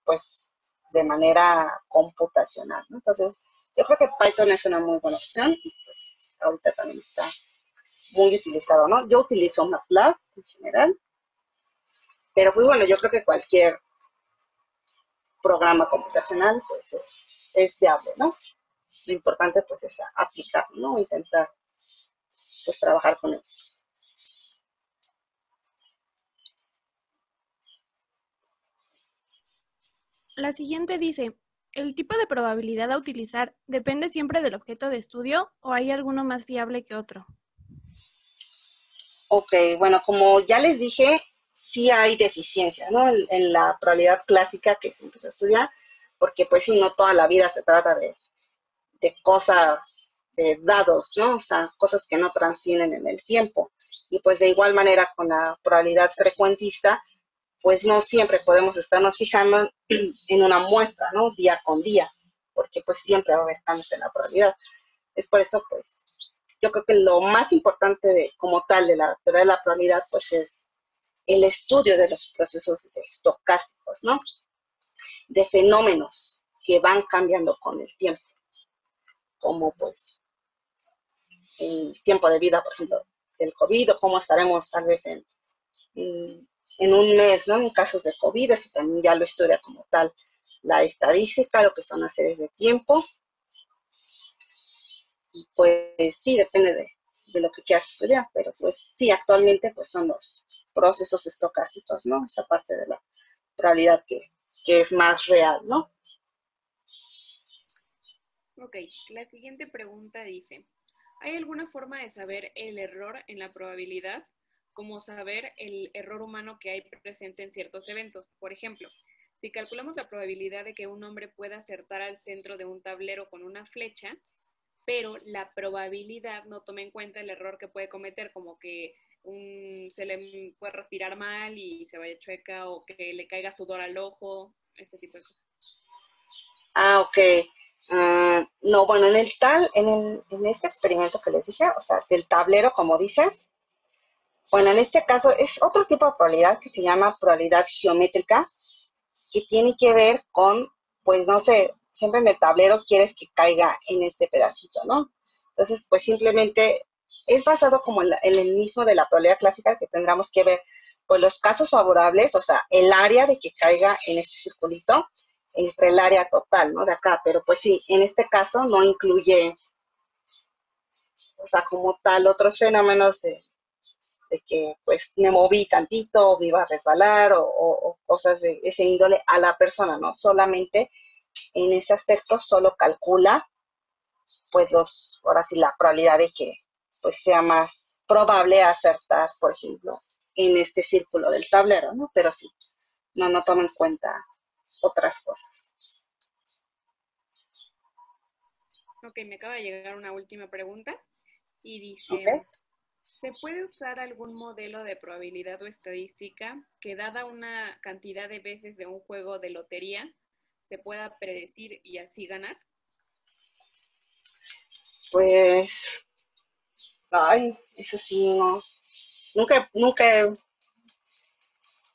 pues, de manera computacional, ¿no? Entonces, yo creo que Python es una muy buena opción y pues ahorita también está muy utilizado, ¿no? Yo utilizo MATLAB en general, pero pues bueno, yo creo que cualquier programa computacional pues es viable, ¿no? Lo importante pues es aplicarlo, ¿no? Intentar pues trabajar con ellos. La siguiente dice, ¿el tipo de probabilidad a utilizar depende siempre del objeto de estudio o hay alguno más fiable que otro? Ok, bueno, como ya les dije, sí hay deficiencia, ¿no? En la probabilidad clásica que se empezó a estudiar, porque pues sí, no toda la vida se trata de cosas, de dados, ¿no? O sea, cosas que no transcienden en el tiempo. Y pues de igual manera con la probabilidad frecuentista, pues no siempre podemos estarnos fijando en una muestra, ¿no? Día con día, porque pues siempre va a haber cambios en la probabilidad. Es por eso, pues, yo creo que lo más importante como tal de la teoría de la probabilidad, pues es el estudio de los procesos estocásticos, ¿no? De fenómenos que van cambiando con el tiempo, como pues el tiempo de vida, por ejemplo, del COVID, o cómo estaremos tal vez en un mes, ¿no? En casos de COVID, eso también ya lo estudia como tal la estadística, lo que son las series de tiempo. Y pues sí, depende de lo que quieras estudiar, pero pues sí, actualmente pues son los procesos estocásticos, ¿no? Esa parte de la probabilidad que es más real, ¿no? Ok, la siguiente pregunta dice, ¿hay alguna forma de saber el error en la probabilidad? Como saber el error humano que hay presente en ciertos eventos. Por ejemplo, si calculamos la probabilidad de que un hombre pueda acertar al centro de un tablero con una flecha, pero la probabilidad no toma en cuenta el error que puede cometer, como que se le puede respirar mal y se vaya chueca, o que le caiga sudor al ojo, este tipo de cosas. Ok. No, bueno, en este experimento que les dije, o sea, del tablero, como dices, bueno, en este caso es otro tipo de probabilidad que se llama probabilidad geométrica, que tiene que ver con, pues no sé, siempre en el tablero quieres que caiga en este pedacito, ¿no? Entonces, pues simplemente es basado como en el mismo de la probabilidad clásica, que tendremos que ver, pues los casos favorables, o sea, el área de que caiga en este circulito, entre el área total, ¿no? De acá, pero pues sí, en este caso no incluye o sea, como tal, otros fenómenos de que pues me moví tantito, me iba a resbalar o cosas de ese índole a la persona, ¿no? Solamente en ese aspecto solo calcula pues ahora sí la probabilidad de que pues sea más probable acertar, por ejemplo, en este círculo del tablero, ¿no? Pero sí, no toma en cuenta otras cosas. Ok, me acaba de llegar una última pregunta y ¿Ok? dice, ¿se puede usar algún modelo de probabilidad o estadística que dada una cantidad de veces de un juego de lotería se pueda predecir y así ganar? Pues, ay, eso sí, no. Nunca,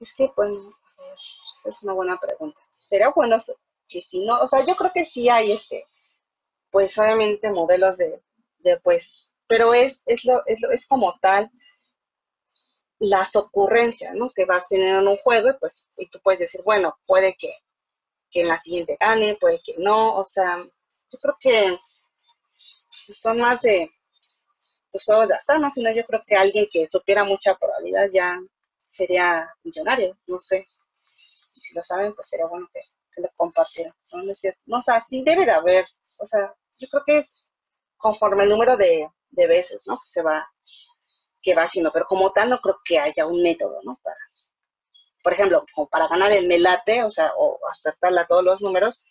es que, bueno, a ver, esa es una buena pregunta. Sería bueno que si no, o sea, yo creo que sí hay pues obviamente modelos pues, pero es como tal las ocurrencias, ¿no? Que vas teniendo en un juego y tú puedes decir, bueno, puede que en la siguiente gane, puede que no, o sea, yo creo que son más de los juegos de azar, ¿no? Sino yo creo que alguien que supiera mucha probabilidad ya sería millonario, no sé. Y si lo saben, pues sería bueno que lo compartieran, ¿no? No es cierto. No, o sea, sí debe de haber, o sea, yo creo que es conforme el número de veces, ¿no? Que va haciendo, pero como tal no creo que haya un método, ¿no? Por ejemplo, como para ganar el melate, o sea, o acertarle a todos los números,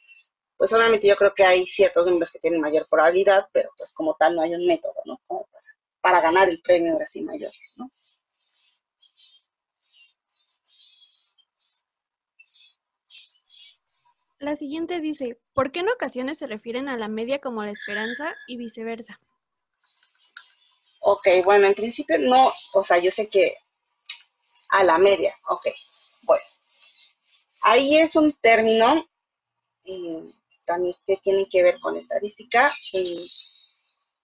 pues obviamente yo creo que hay ciertos números que tienen mayor probabilidad, pero pues como tal no hay un método, ¿no? Como para ganar el premio ahora sí mayor, ¿no? La siguiente dice, ¿por qué en ocasiones se refieren a la media como la esperanza y viceversa? Ok, bueno, en principio no, o sea, yo sé que a la media, ok, bueno, ahí es un término también que tiene que ver con estadística.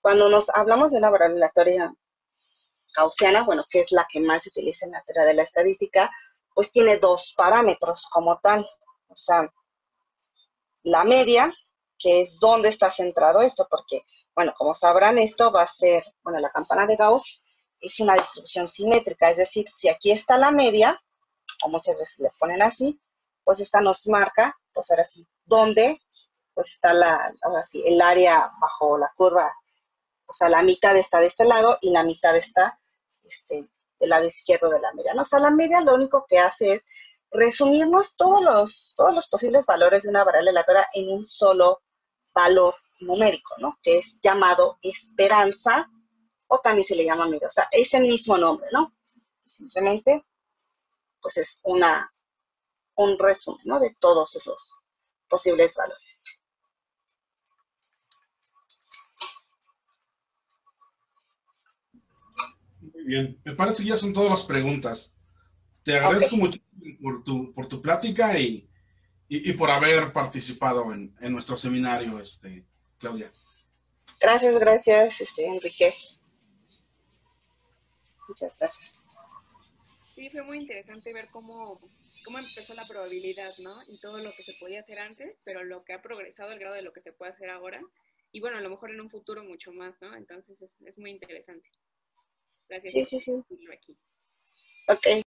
Cuando nos hablamos de una variable aleatoria gaussiana, bueno, que es la que más se utiliza en la teoría de la estadística, pues tiene dos parámetros como tal. O sea, la media, que es dónde está centrado esto, porque, bueno, como sabrán, esto va a ser, bueno, la campana de Gauss es una distribución simétrica, es decir, si aquí está la media, o muchas veces le ponen así, pues esta nos marca, pues ahora sí, dónde, pues está ahora sí, el área bajo la curva, o sea, la mitad está de este lado y la mitad está del lado izquierdo de la media, ¿no? O sea, la media lo único que hace es resumirnos todos los posibles valores de una variable aleatoria en un solo valor numérico, ¿no? Que es llamado esperanza o también se le llama media. O sea, es el mismo nombre, ¿no? Simplemente, pues es un resumen, ¿no? De todos esos posibles valores. Muy bien. Me parece que ya son todas las preguntas. Te Ok, agradezco mucho por tu plática y por haber participado en nuestro seminario, Claudia. gracias, Enrique. Muchas gracias. Sí, fue muy interesante ver cómo empezó la probabilidad, ¿no? Y todo lo que se podía hacer antes, pero lo que ha progresado, el grado de lo que se puede hacer ahora. Y bueno, a lo mejor en un futuro mucho más, ¿no? Entonces es muy interesante. Gracias Sí, por sí, sí. compartirlo aquí. Ok.